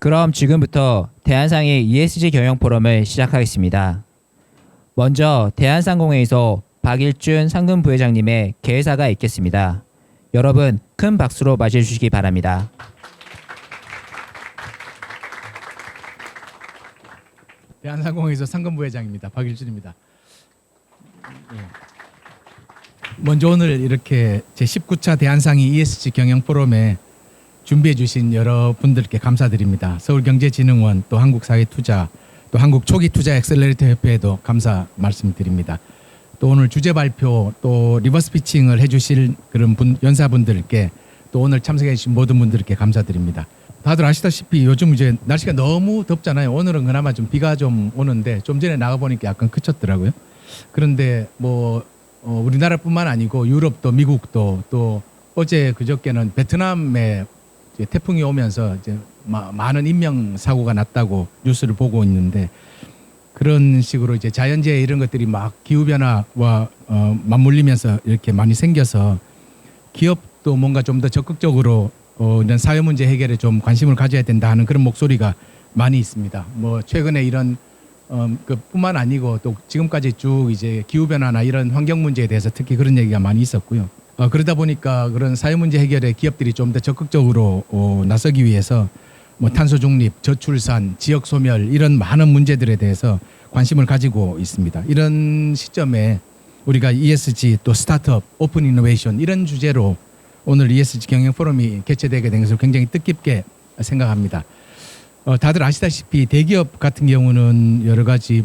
그럼 지금부터 대한상의 ESG 경영 포럼을 시작하겠습니다. 먼저 대한상공회의소 박일준 상금 부회장님의 개회사가 있겠습니다. 여러분 큰 박수로 맞이해 주시기 바랍니다. 대한상공회의소 상금 부회장입니다. 박일준입니다. 먼저 오늘 이렇게 제19차 대한상의 ESG 경영 포럼에 준비해 주신 여러분들께 감사드립니다. 서울경제진흥원, 또 한국사회투자, 또 한국초기투자 엑셀러레이터 협회에도 감사 말씀드립니다. 또 오늘 주제 발표, 또 리버스 피칭을 해주실 그런 연사분들께, 또 오늘 참석해 주신 모든 분들께 감사드립니다. 다들 아시다시피 요즘 이제 날씨가 너무 덥잖아요. 오늘은 그나마 좀 비가 좀 오는데 좀 전에 나가 보니까 약간 그쳤더라고요. 그런데 우리나라뿐만 아니고 유럽도 미국도 또 어제 그저께는 베트남에 이제 태풍이 오면서 이제 많은 인명 사고가 났다고 뉴스를 보고 있는데, 그런 식으로 이제 자연재해 이런 것들이 막 기후 변화와 맞물리면서 이렇게 많이 생겨서 기업도 뭔가 좀 더 적극적으로 이런 사회 문제 해결에 좀 관심을 가져야 된다 하는 그런 목소리가 많이 있습니다. 최근에 이런 뿐만 아니고 또 지금까지 쭉 이제 기후 변화나 이런 환경 문제에 대해서 특히 그런 얘기가 많이 있었고요. 그러다 보니까 그런 사회 문제 해결에 기업들이 좀 더 적극적으로 나서기 위해서 탄소 중립, 저출산, 지역 소멸 이런 많은 문제들에 대해서 관심을 가지고 있습니다. 이런 시점에 우리가 ESG 또 스타트업, 오픈 이노베이션 이런 주제로 오늘 ESG 경영 포럼이 개최되게 된 것을 굉장히 뜻깊게 생각합니다. 다들 아시다시피 대기업 같은 경우는 여러 가지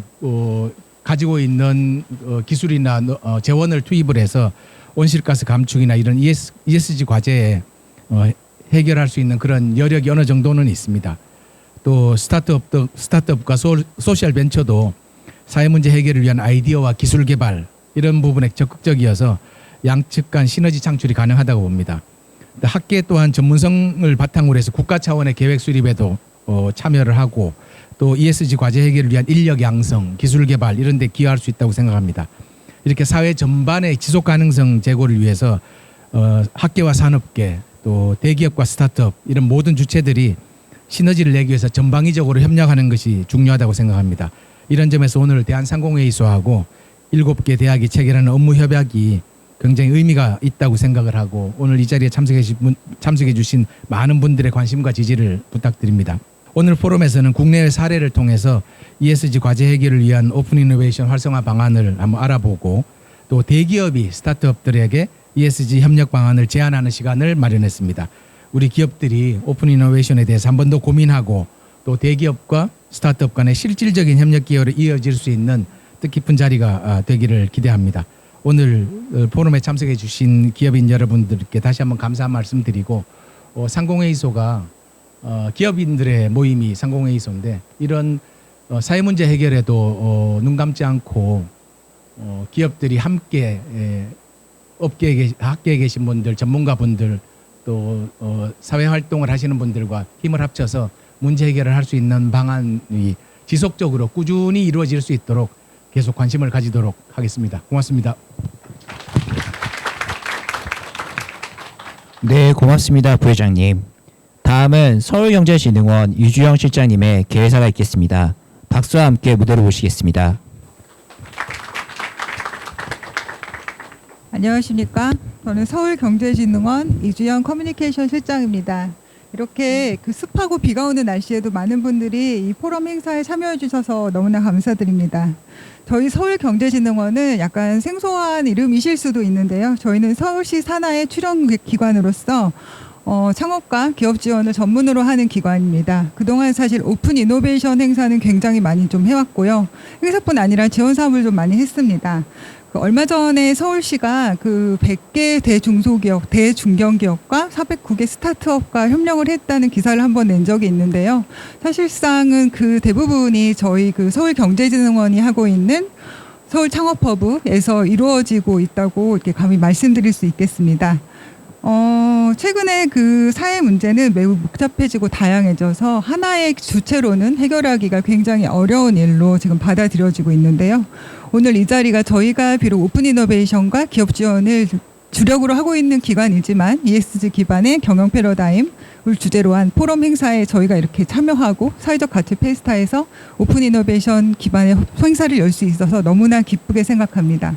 가지고 있는 기술이나 재원을 투입을 해서 온실가스 감축이나 이런 ESG 과제에 해결할 수 있는 그런 여력이 어느 정도는 있습니다. 또 스타트업과 소셜 벤처도 사회 문제 해결을 위한 아이디어와 기술 개발 이런 부분에 적극적이어서 양측 간 시너지 창출이 가능하다고 봅니다. 학계 또한 전문성을 바탕으로 해서 국가 차원의 계획 수립에도 참여를 하고, 또 ESG 과제 해결을 위한 인력 양성, 기술 개발 이런 데 기여할 수 있다고 생각합니다. 이렇게 사회 전반의 지속 가능성 제고를 위해서 학계와 산업계, 또 대기업과 스타트업 이런 모든 주체들이 시너지를 내기 위해서 전방위적으로 협력하는 것이 중요하다고 생각합니다. 이런 점에서 오늘 대한상공회의소하고 7개 대학이 체결하는 업무 협약이 굉장히 의미가 있다고 생각을 하고, 오늘 이 자리에 참석해 주신 많은 분들의 관심과 지지를 부탁드립니다. 오늘 포럼에서는 국내외 사례를 통해서 ESG 과제 해결을 위한 오픈 이노베이션 활성화 방안을 한번 알아보고, 또 대기업이 스타트업들에게 ESG 협력 방안을 제안하는 시간을 마련했습니다. 우리 기업들이 오픈 이노베이션에 대해서 한 번 더 고민하고, 또 대기업과 스타트업 간의 실질적인 협력 기여로 이어질 수 있는 뜻깊은 자리가 되기를 기대합니다. 오늘 포럼에 참석해 주신 기업인 여러분들께 다시 한번 감사 말씀드리고, 상공회의소가 기업인들의 모임이 상공회의소인데, 이런 사회 문제 해결에도 눈 감지 않고 기업들이 함께 학계에 계신 분들, 전문가분들, 또 사회 활동을 하시는 분들과 힘을 합쳐서 문제 해결을 할 수 있는 방안이 지속적으로 꾸준히 이루어질 수 있도록 계속 관심을 가지도록 하겠습니다. 고맙습니다. 네, 고맙습니다, 부회장님. 다음은 서울경제진흥원 유주영 실장님의 개회사가 있겠습니다. 박수와 함께 무대로 모시겠습니다. 안녕하십니까. 저는 서울경제진흥원 이주영 커뮤니케이션 실장입니다. 이렇게 습하고 비가 오는 날씨에도 많은 분들이 이 포럼 행사에 참여해 주셔서 너무나 감사드립니다. 저희 서울경제진흥원은 약간 생소한 이름이실 수도 있는데요. 저희는 서울시 산하의 출연 기관으로서 창업과 기업 지원을 전문으로 하는 기관입니다. 그동안 사실 오픈 이노베이션 행사는 굉장히 많이 좀 해왔고요. 행사뿐 아니라 지원 사업을 좀 많이 했습니다. 얼마 전에 서울시가 100개 대중소기업, 대중견기업과 409개 스타트업과 협력을 했다는 기사를 한번 낸 적이 있는데요. 사실상은 그 대부분이 저희 서울경제진흥원이 하고 있는 서울창업허브에서 이루어지고 있다고 이렇게 감히 말씀드릴 수 있겠습니다. 최근에 사회 문제는 매우 복잡해지고 다양해져서 하나의 주체로는 해결하기가 굉장히 어려운 일로 지금 받아들여지고 있는데요. 오늘 이 자리가 저희가 비록 오픈 이노베이션과 기업 지원을 주력으로 하고 있는 기관이지만 ESG 기반의 경영 패러다임을 주제로 한 포럼 행사에 저희가 이렇게 참여하고 사회적 가치 페스타에서 오픈 이노베이션 기반의 행사를 열 수 있어서 너무나 기쁘게 생각합니다.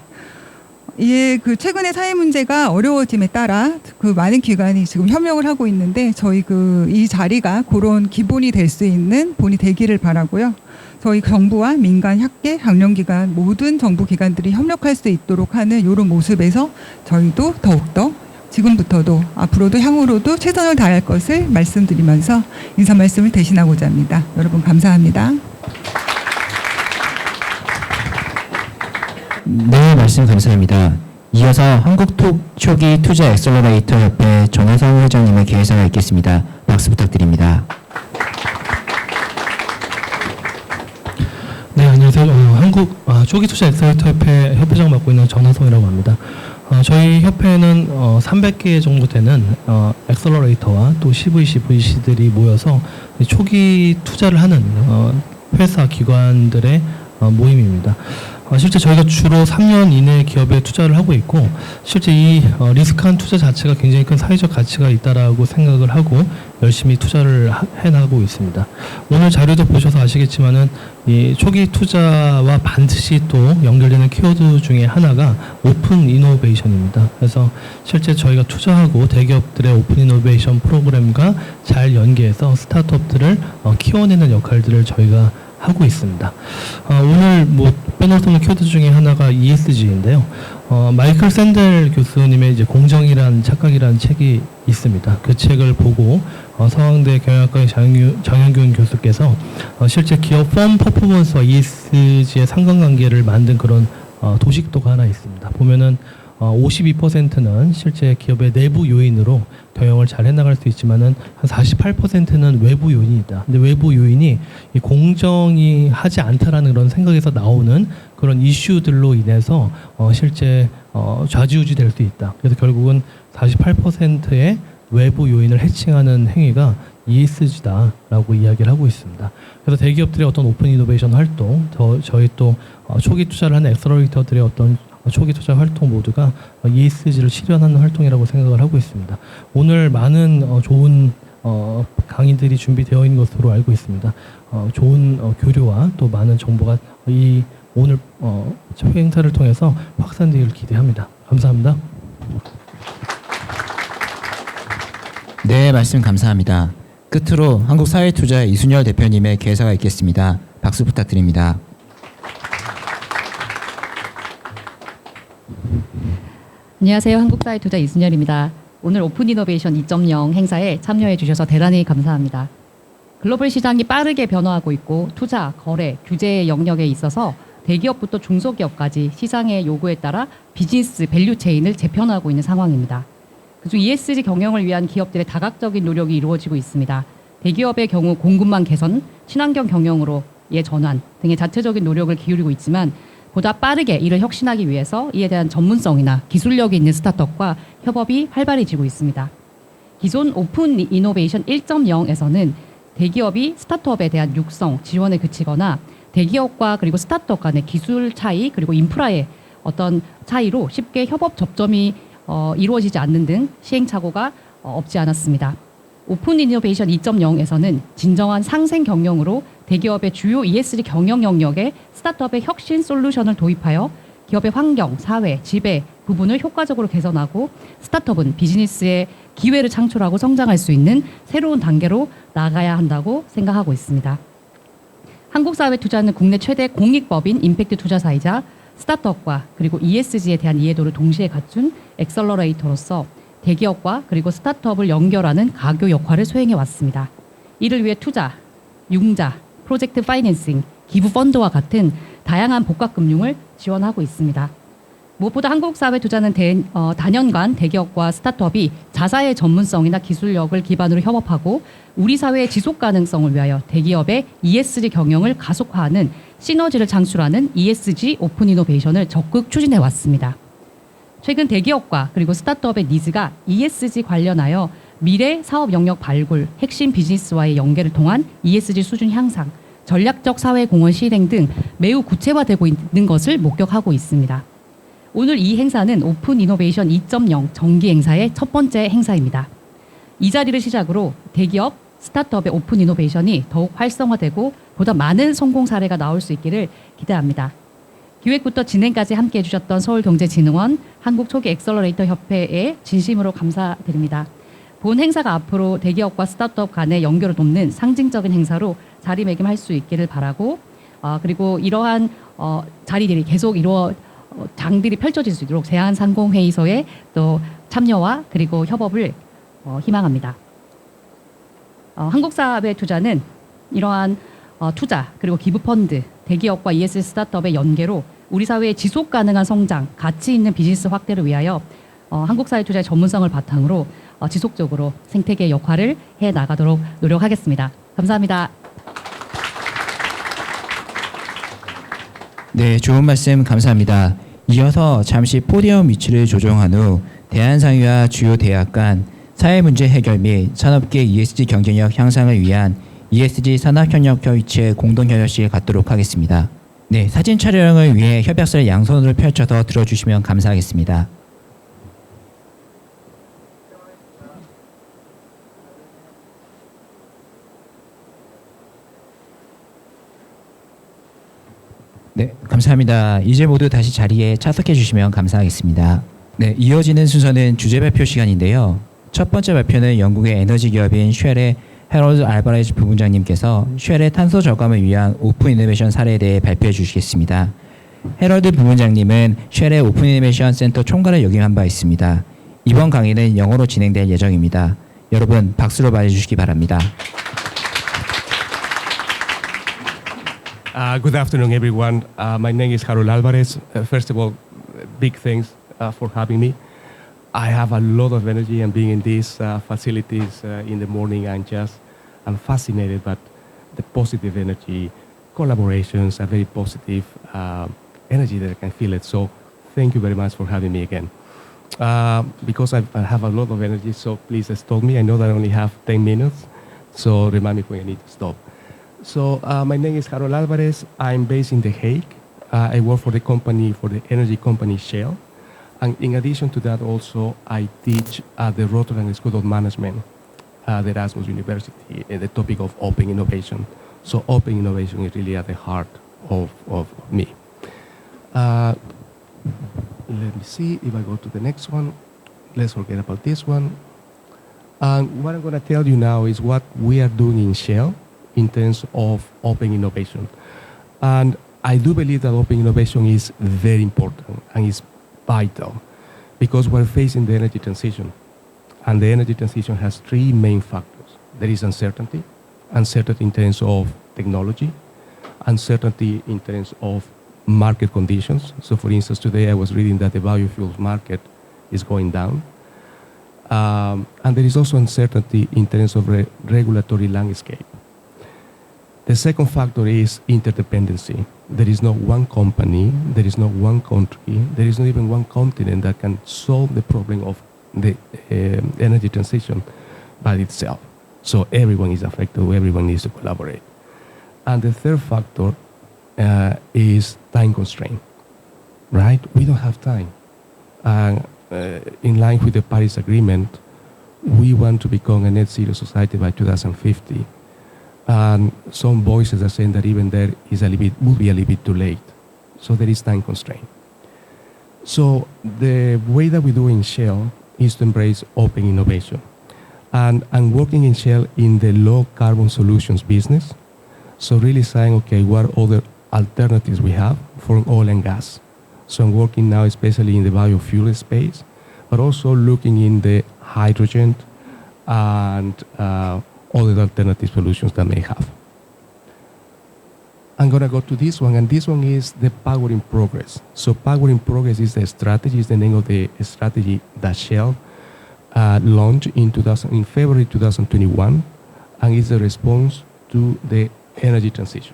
이에 그 최근에 사회 문제가 어려워짐에 따라 그 많은 기관이 지금 협력을 하고 있는데 저희 이 자리가 그런 기본이 될 수 있는 본이 되기를 바라고요. 저희 정부와 민간, 학계, 학령기관 모든 정부 기관들이 협력할 수 있도록 하는 이런 모습에서 저희도 더욱더 지금부터도 앞으로도 향후로도 최선을 다할 것을 말씀드리면서 인사 말씀을 대신하고자 합니다. 여러분 감사합니다. 네, 말씀 감사합니다. 이어서 한국초기 투자 엑셀러레이터 협회 정혜성 회장님의 개회사가 있겠습니다. 박수 부탁드립니다. 네, 안녕하세요. 한국 초기 투자 엑셀러레이터 협회 협회장 맡고 있는 정하성이라고 합니다. 저희 협회는 300개 정도 되는 엑셀러레이터와 또 CVC, VC들이 모여서 초기 투자를 하는 회사, 기관들의 모임입니다. 실제 저희가 주로 3년 이내 기업에 투자를 하고 있고 실제 이 리스크한 투자 자체가 굉장히 큰 사회적 가치가 있다라고 생각을 하고 열심히 투자를 해나가고 있습니다. 오늘 자료도 보셔서 아시겠지만은 이 초기 투자와 반드시 또 연결되는 키워드 중에 하나가 오픈 이노베이션입니다. 그래서 실제 저희가 투자하고 대기업들의 오픈 이노베이션 프로그램과 잘 연계해서 스타트업들을 키워내는 역할들을 저희가 하고 있습니다. 오늘 빼놓을 수 없는 키워드 중에 하나가 ESG인데요. 마이클 샌델 교수님의 이제 공정이란 착각이라는 책이 있습니다. 그 책을 보고 서강대 경영학과의 장영균 교수께서 실제 기업 펌 퍼포먼스와 ESG의 상관관계를 만든 그런 도식도가 하나 있습니다. 보면은 52%는 실제 기업의 내부 요인으로 경영을 잘 해나갈 수 있지만은 한 48%는 외부 요인이다. 근데 외부 요인이 이 공정이 하지 않다라는 그런 생각에서 나오는 그런 이슈들로 인해서 실제 좌지우지 될 수 있다. 그래서 결국은 48%의 외부 요인을 해칭하는 행위가 ESG다라고 이야기를 하고 있습니다. 그래서 대기업들의 어떤 오픈 이노베이션 활동, 저희 또 초기 투자를 하는 엑셀러레이터들의 어떤 초기 투자 활동 모두가 ESG를 실현하는 활동이라고 생각을 하고 있습니다. 오늘 많은 좋은 강의들이 준비되어 있는 것으로 알고 있습니다. 좋은 교류와 또 많은 정보가 이 오늘 행사를 통해서 확산되기를 기대합니다. 감사합니다. 네, 말씀 감사합니다. 끝으로 한국사회투자 이순열 대표님의 개회사가 있겠습니다. 박수 부탁드립니다. 안녕하세요. 한국사회투자 이순열입니다. 오늘 오픈 이노베이션 2.0 행사에 참여해 주셔서 대단히 감사합니다. 글로벌 시장이 빠르게 변화하고 있고 투자, 거래, 규제의 영역에 있어서 대기업부터 중소기업까지 시장의 요구에 따라 비즈니스 밸류 체인을 재편하고 있는 상황입니다. 그중 ESG 경영을 위한 기업들의 다각적인 노력이 이루어지고 있습니다. 대기업의 경우 공급망 개선, 친환경 경영으로의 전환 등의 자체적인 노력을 기울이고 있지만 보다 빠르게 이를 혁신하기 위해서 이에 대한 전문성이나 기술력이 있는 스타트업과 협업이 활발해지고 있습니다. 기존 오픈 이노베이션 1.0에서는 대기업이 스타트업에 대한 육성, 지원에 그치거나 대기업과 그리고 스타트업 간의 기술 차이 그리고 인프라의 어떤 차이로 쉽게 협업 접점이 이루어지지 않는 등 시행착오가 없지 않았습니다. 오픈 이노베이션 2.0에서는 진정한 상생 경영으로 대기업의 주요 ESG 경영 영역에 스타트업의 혁신 솔루션을 도입하여 기업의 환경, 사회, 지배 부분을 효과적으로 개선하고 스타트업은 비즈니스의 기회를 창출하고 성장할 수 있는 새로운 단계로 나가야 한다고 생각하고 있습니다. 한국사회투자는 국내 최대 공익법인 임팩트 투자사이자 스타트업과 그리고 ESG에 대한 이해도를 동시에 갖춘 엑셀러레이터로서 대기업과 그리고 스타트업을 연결하는 가교 역할을 수행해 왔습니다. 이를 위해 투자, 융자, 프로젝트 파이낸싱, 기부 펀드와 같은 다양한 복합금융을 지원하고 있습니다. 무엇보다 한국사회투자는 단연간 대기업과 스타트업이 자사의 전문성이나 기술력을 기반으로 협업하고 우리 사회의 지속 가능성을 위하여 대기업의 ESG 경영을 가속화하는 시너지를 창출하는 ESG 오픈 이노베이션을 적극 추진해 왔습니다. 최근 대기업과 그리고 스타트업의 니즈가 ESG 관련하여 미래 사업 영역 발굴, 핵심 비즈니스와의 연계를 통한 ESG 수준 향상, 전략적 사회 공헌 실행 등 매우 구체화되고 있는 것을 목격하고 있습니다. 오늘 이 행사는 오픈 이노베이션 2.0 정기 행사의 첫 번째 행사입니다. 이 자리를 시작으로 대기업, 스타트업의 오픈 이노베이션이 더욱 활성화되고 보다 많은 성공 사례가 나올 수 있기를 기대합니다. 기획부터 진행까지 함께해 주셨던 서울경제진흥원, 한국초기 엑셀러레이터 협회에 진심으로 감사드립니다. 본 행사가 앞으로 대기업과 스타트업 간의 연결을 돕는 상징적인 행사로 자리매김할 수 있기를 바라고, 그리고 이러한 자리들이 계속 장들이 펼쳐질 수 있도록 대한상공회의소의 또 참여와 그리고 협업을 희망합니다. 한국사회투자는 이러한 투자 그리고 기부 펀드, 대기업과 ESG 스타트업의 연계로 우리 사회의 지속 가능한 성장, 가치 있는 비즈니스 확대를 위하여 한국사회투자의 전문성을 바탕으로 지속적으로 생태계 역할을 해 나가도록 노력하겠습니다. 감사합니다. 네, 좋은 말씀 감사합니다. 이어서 잠시 포디움 위치를 조정한 후 대한상의와 주요 대학 간 사회 문제 해결 및 산업계 ESG 경쟁력 향상을 위한 ESG 산업협력회 위치의 공동협력실 갖도록 하겠습니다. 네, 사진 촬영을 위해 협약서를 양손으로 펼쳐서 들어주시면 감사하겠습니다. 네, 감사합니다. 이제 모두 다시 자리에 차석해 주시면 감사하겠습니다. 네, 이어지는 순서는 주제 발표 시간인데요. 첫 번째 발표는 영국의 에너지 기업인 쉘의 해럴드 알바레즈 부부장님께서 쉘의 탄소 저감을 위한 오픈 이노베이션 사례에 대해 발표해 주시겠습니다. 해럴드 부부장님은 쉘의 오픈 이노베이션 센터 총괄을 역임한 바 있습니다. 이번 강의는 영어로 진행될 예정입니다. 여러분 박수로 맞이해 주시기 바랍니다. Good afternoon, everyone. My name is Harold Alvarez. First of all, big thanks for having me. I have a lot of energy and being in these facilities in the morning. I'm fascinated by the positive energy, collaborations, a very positive energy that I can feel it. So thank you very much for having me again. Because I have a lot of energy, so please stop me. I know that I only have 10 minutes, so remind me when I need to stop. So my name is Harold Alvarez. I'm based in The Hague. I work for the energy company Shell. And in addition to that, also, I teach at the Rotterdam School of Management at the Erasmus University in the topic of open innovation. So open innovation is really at the heart of me. Let me see if I go to the next one. Let's forget about this one. What I'm going to tell you now is what we are doing in Shell in terms of open innovation. And I do believe that open innovation is very important and is vital because we're facing the energy transition. And the energy transition has three main factors. There is uncertainty in terms of technology, uncertainty in terms of market conditions. So for instance, today I was reading that the biofuels market is going down. And there is also uncertainty in terms of regulatory landscape. The second factor is interdependency. There is no one company, there is no one country, there is not even one continent that can solve the problem of the energy transition by itself. So everyone is affected, everyone needs to collaborate. And the third factor is time constraint, right? We don't have time. In line with the Paris Agreement, we want to become a net zero society by 2050. And some voices are saying that even there would be a little bit too late. So there is time constraint. So the way that we do in Shell is to embrace open innovation. And I'm working in Shell in the low carbon solutions business. So really saying, okay, what other alternatives we have for oil and gas. So I'm working now especially in the biofuel space, but also looking in the hydrogen and other alternative solutions that may have. I'm going to go to this one, and this one is the Power in Progress. So Power in Progress is the strategy, is the name of the strategy that Shell launched in February 2021, and is a response to the energy transition.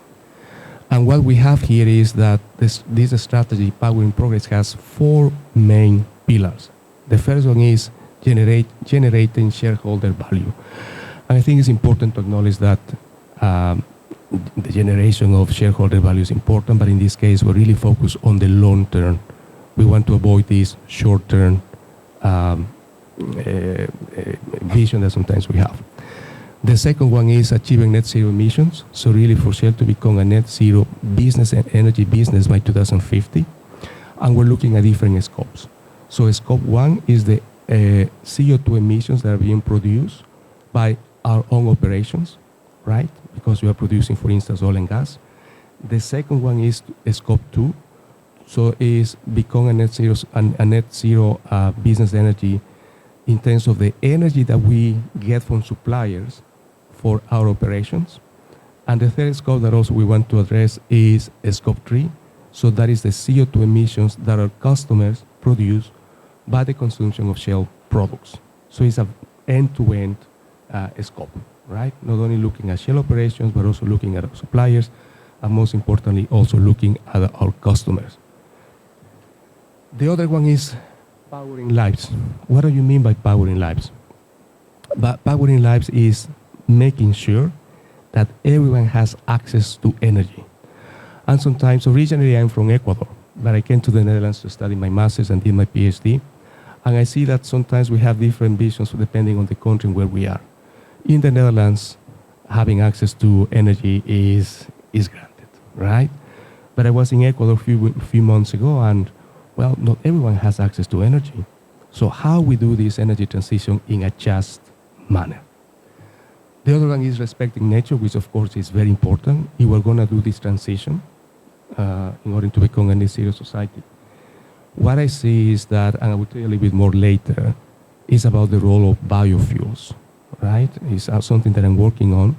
And what we have here is that this strategy, Power in Progress, has four main pillars. The first one is generating shareholder value. And I think it's important to acknowledge that the generation of shareholder value is important, but in this case, we're really focused on the long-term We want to avoid this short-term vision that sometimes we have. The second one is achieving net zero emissions. So really for Shell to become a net zero business and energy business by 2050. And we're looking at different scopes. So scope 1 is the CO2 emissions that are being produced by our own operations, right? Because we are producing, for instance, oil and gas. The second one is scope 2. So is become a net zero business energy in terms of the energy that we get from suppliers for our operations. And the third scope that also we want to address is scope 3. So that is the CO2 emissions that our customers produce by the consumption of Shell products. So it's an end-to-end scope, right? Not only looking at Shell operations, but also looking at our suppliers, and most importantly, also looking at our customers. The other one is powering lives. What do you mean by powering lives? Powering lives is making sure that everyone has access to energy. And sometimes, originally I'm from Ecuador, but I came to the Netherlands to study my master's and did my PhD. And I see that sometimes we have different visions depending on the country where we are. In the Netherlands, having access to energy is granted, right? But I was in Ecuador a few months ago, and well, not everyone has access to energy. So how we do this energy transition in a just manner? The other one is respecting nature, which of course is very important if we're going to do this transition in order to become a net zero society. What I see is that, and I will tell you a little bit more later, is about the role of biofuels, right? It's something that I'm working on.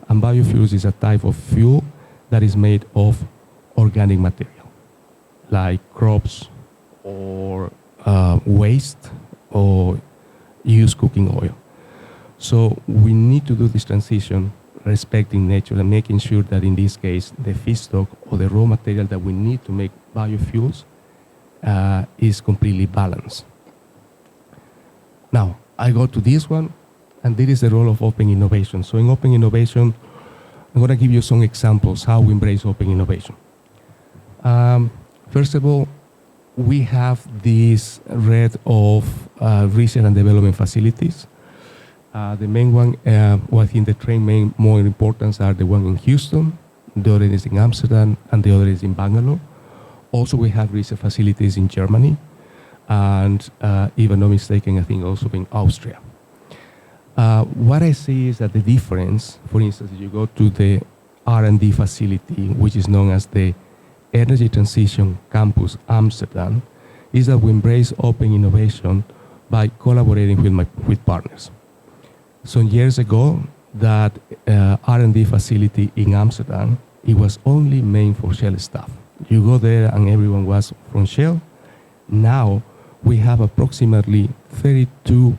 And biofuels is a type of fuel that is made of organic material, like crops or waste or used cooking oil. So we need to do this transition respecting nature and making sure that in this case, the feedstock or the raw material that we need to make biofuels is completely balanced. Now, I go to this one, and this is the role of open innovation. So in open innovation, I'm going to give you some examples how we embrace open innovation. First of all, we have this red of research and development facilities. The main one, I think the three main more important are the one in Houston, the other is in Amsterdam, and the other is in Bangalore. Also, we have research facilities in Germany, and if I'm not mistaken, I think also in Austria. What I see is that the difference, for instance, if you go to the R&D facility, which is known as the Energy Transition Campus Amsterdam, is that we embrace open innovation by collaborating with partners. Some years ago, that R&D facility in Amsterdam, it was only meant for Shell staff. You go there and everyone was from Shell. Now we have approximately 32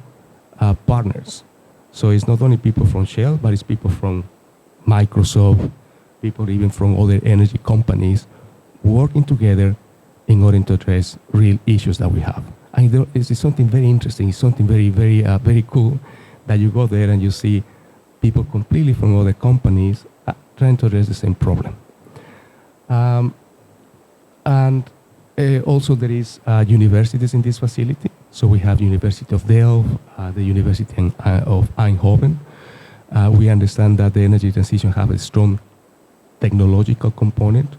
partners. So it's not only people from Shell, but it's people from Microsoft, people even from other energy companies working together in order to address real issues that we have. And it's something very interesting, it's something very, very, very cool that you go there and you see people completely from other companies trying to address the same problem. Also there is universities in this facility. So we have University of Delft, the University of Eindhoven. We understand that the energy transition have a strong technological component,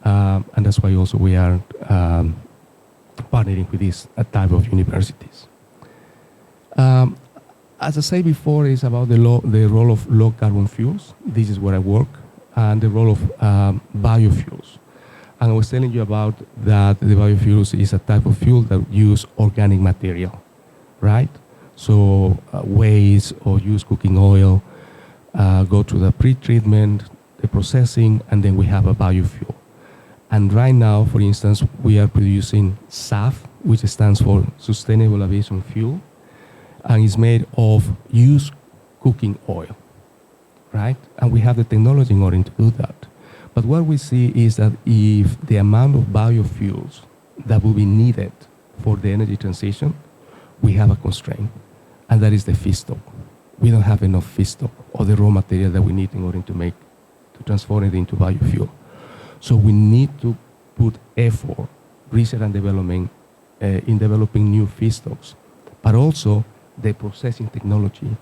and that's why also we are partnering with this type of universities. As I said before, it's about the role of low carbon fuels. This is where I work, and the role of biofuels. And I was telling you about that the biofuels is a type of fuel that use organic material, right? So waste or used cooking oil go through the pre-treatment, the processing, and then we have a biofuel. And right now, for instance, we are producing SAF, which stands for Sustainable Aviation Fuel, and it's made of used cooking oil, right? And we have the technology in order to do that. But what we see is that if the amount of biofuels that will be needed for the energy transition, we have a constraint, and that is the feedstock. We don't have enough feedstock or the raw material that we need in order to transform it into biofuel. So we need to put effort research and development in developing new feedstocks, but also the processing technology.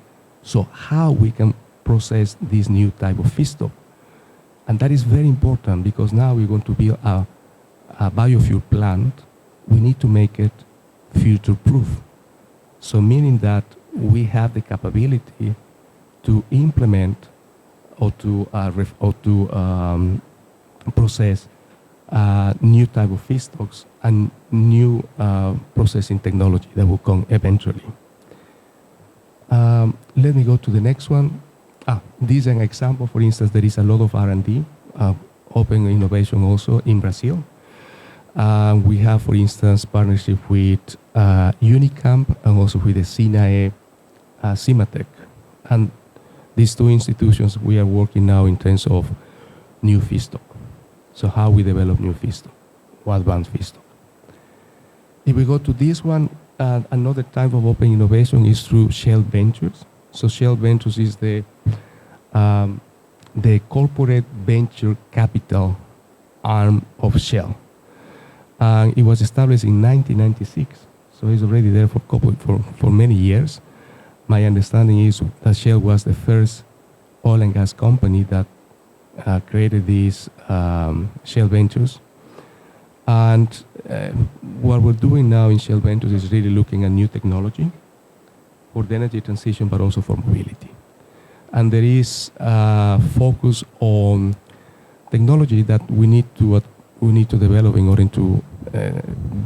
So how we can process this new type of feedstock. And that is very important because now we're going to build a biofuel plant. We need to make it future-proof. So meaning that we have the capability to implement or to process new type of feedstocks and new processing technology that will come eventually. Let me go to the next one. This is an example. For instance, there is a lot of R&D, open innovation also in Brazil. We have, for instance, partnership with Unicamp and also with the SINAE CIMATEC. And these two institutions, we are working now in terms of new feedstock. So how we develop new feedstock, or advanced feedstock. If we go to this one, another type of open innovation is through Shell Ventures. So Shell Ventures is the corporate venture capital arm of Shell. It was established in 1996, so it's already there for many years. My understanding is that Shell was the first oil and gas company that created these Shell Ventures. And what we're doing now in Shell Ventures is really looking at new technology for the energy transition, but also for mobility. And there is a focus on technology that we need to develop in order to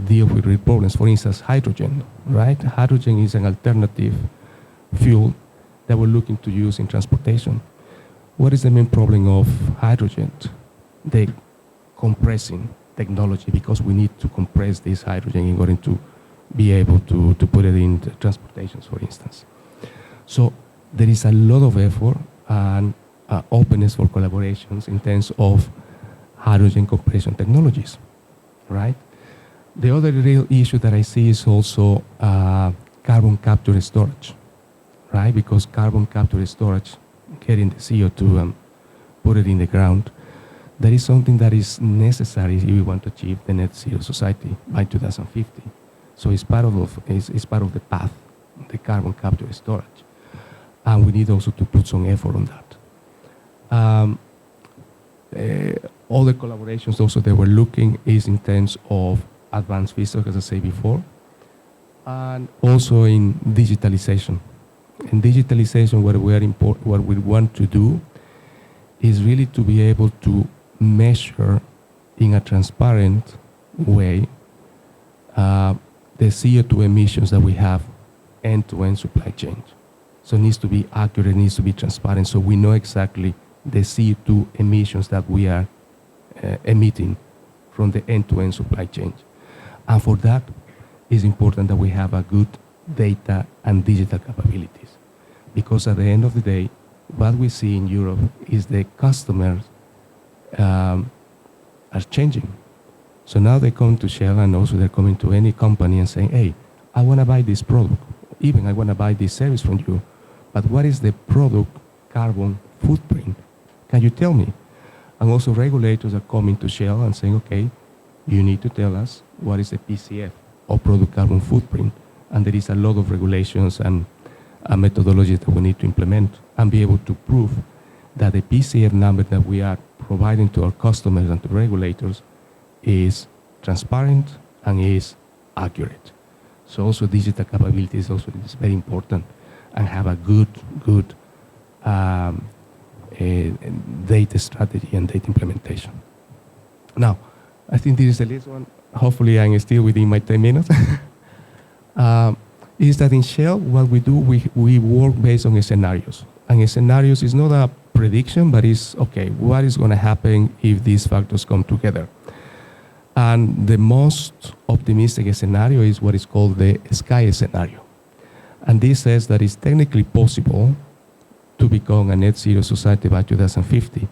deal with real problems. For instance, hydrogen, right? Hydrogen is an alternative fuel that we're looking to use in transportation. What is the main problem of hydrogen? The compressing technology, because we need to compress this hydrogen in order to be able to put it in the transportations, for instance. So there is a lot of effort and openness for collaborations in terms of hydrogen compression technologies, right? The other real issue that I see is also carbon capture and storage, right? Because carbon capture and storage, getting the CO2 and put it in the ground, that is something that is necessary if we want to achieve the net zero society by 2050. So it's part of the path, the carbon capture and storage. And we need also to put some effort on that. All the collaborations also that we're looking is in terms of advanced feedstock, as I said before, and also in digitalization. In digitalization, what we want to do is really to be able to measure in a transparent way the CO2 emissions that we have end-to-end supply chain. So it needs to be accurate, it needs to be transparent, so we know exactly the CO2 emissions that we are emitting from the end-to-end supply chain. And for that, it's important that we have a good data and digital capabilities. Because at the end of the day, what we see in Europe is the customers are changing. So now they come to Shell, and also they're coming to any company and saying, hey, I want to buy this product. Even I want to buy this service from you. But what is the product carbon footprint? Can you tell me? And also regulators are coming to Shell and saying, okay, you need to tell us what is the PCF, or product carbon footprint. And there is a lot of regulations and methodologies that we need to implement and be able to prove that the PCF number that we are providing to our customers and to regulators is transparent and is accurate. So also digital capability is also very important, and have a good data strategy and data implementation. Now, I think this is the last one. Hopefully I'm still within my 10 minutes. Is that in Shell, what we do, we work based on scenarios. And scenarios is not a prediction, but it's, okay, what is going to happen if these factors come together? And the most optimistic scenario is what is called the SKY scenario. And this says that it's technically possible to become a net zero society by 2050.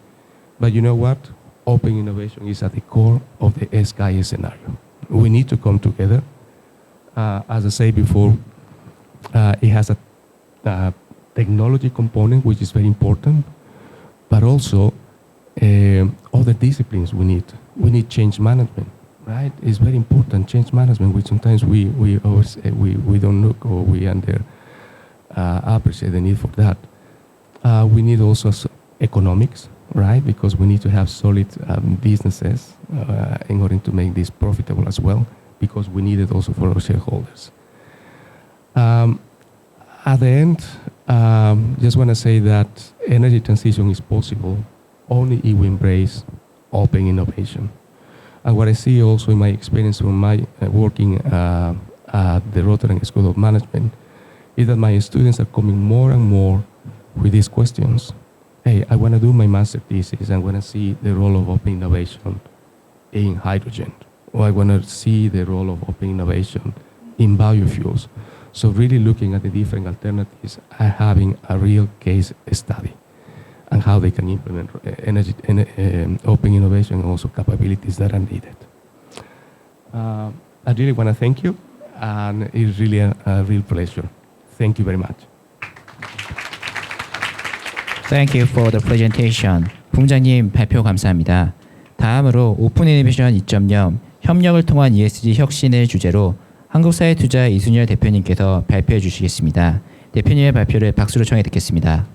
But you know what? Open innovation is at the core of the SKY scenario. We need to come together. As I said before, it has a technology component, which is very important, but also other disciplines we need. We need change management. right? It's very important. Change management, which sometimes we always we don't look or we under appreciate the need for that. We need also economics, right? Because we need to have solid businesses in order to make this profitable as well. Because we need it also for our shareholders. At the end, just want to say that energy transition is possible only if we embrace open innovation. And what I see also in my experience from my working at the Rotterdam School of Management is that my students are coming more and more with these questions. Hey, I want to do my master thesis. I want to see the role of open innovation in hydrogen. Or I want to see the role of open innovation in biofuels. So really looking at the different alternatives and having a real case study and how they can implement open innovation and also capabilities that are needed. I really want to thank you, and it's really a real pleasure. Thank you very much. Thank you for the presentation. 부총장님 발표 감사합니다. 다음으로 오픈 이노베이션 2.0 협력을 통한 ESG 혁신을 주제로 한국사회투자 이순열 대표님께서 발표해 주시겠습니다. 대표님의 발표를 박수로 청해 듣겠습니다.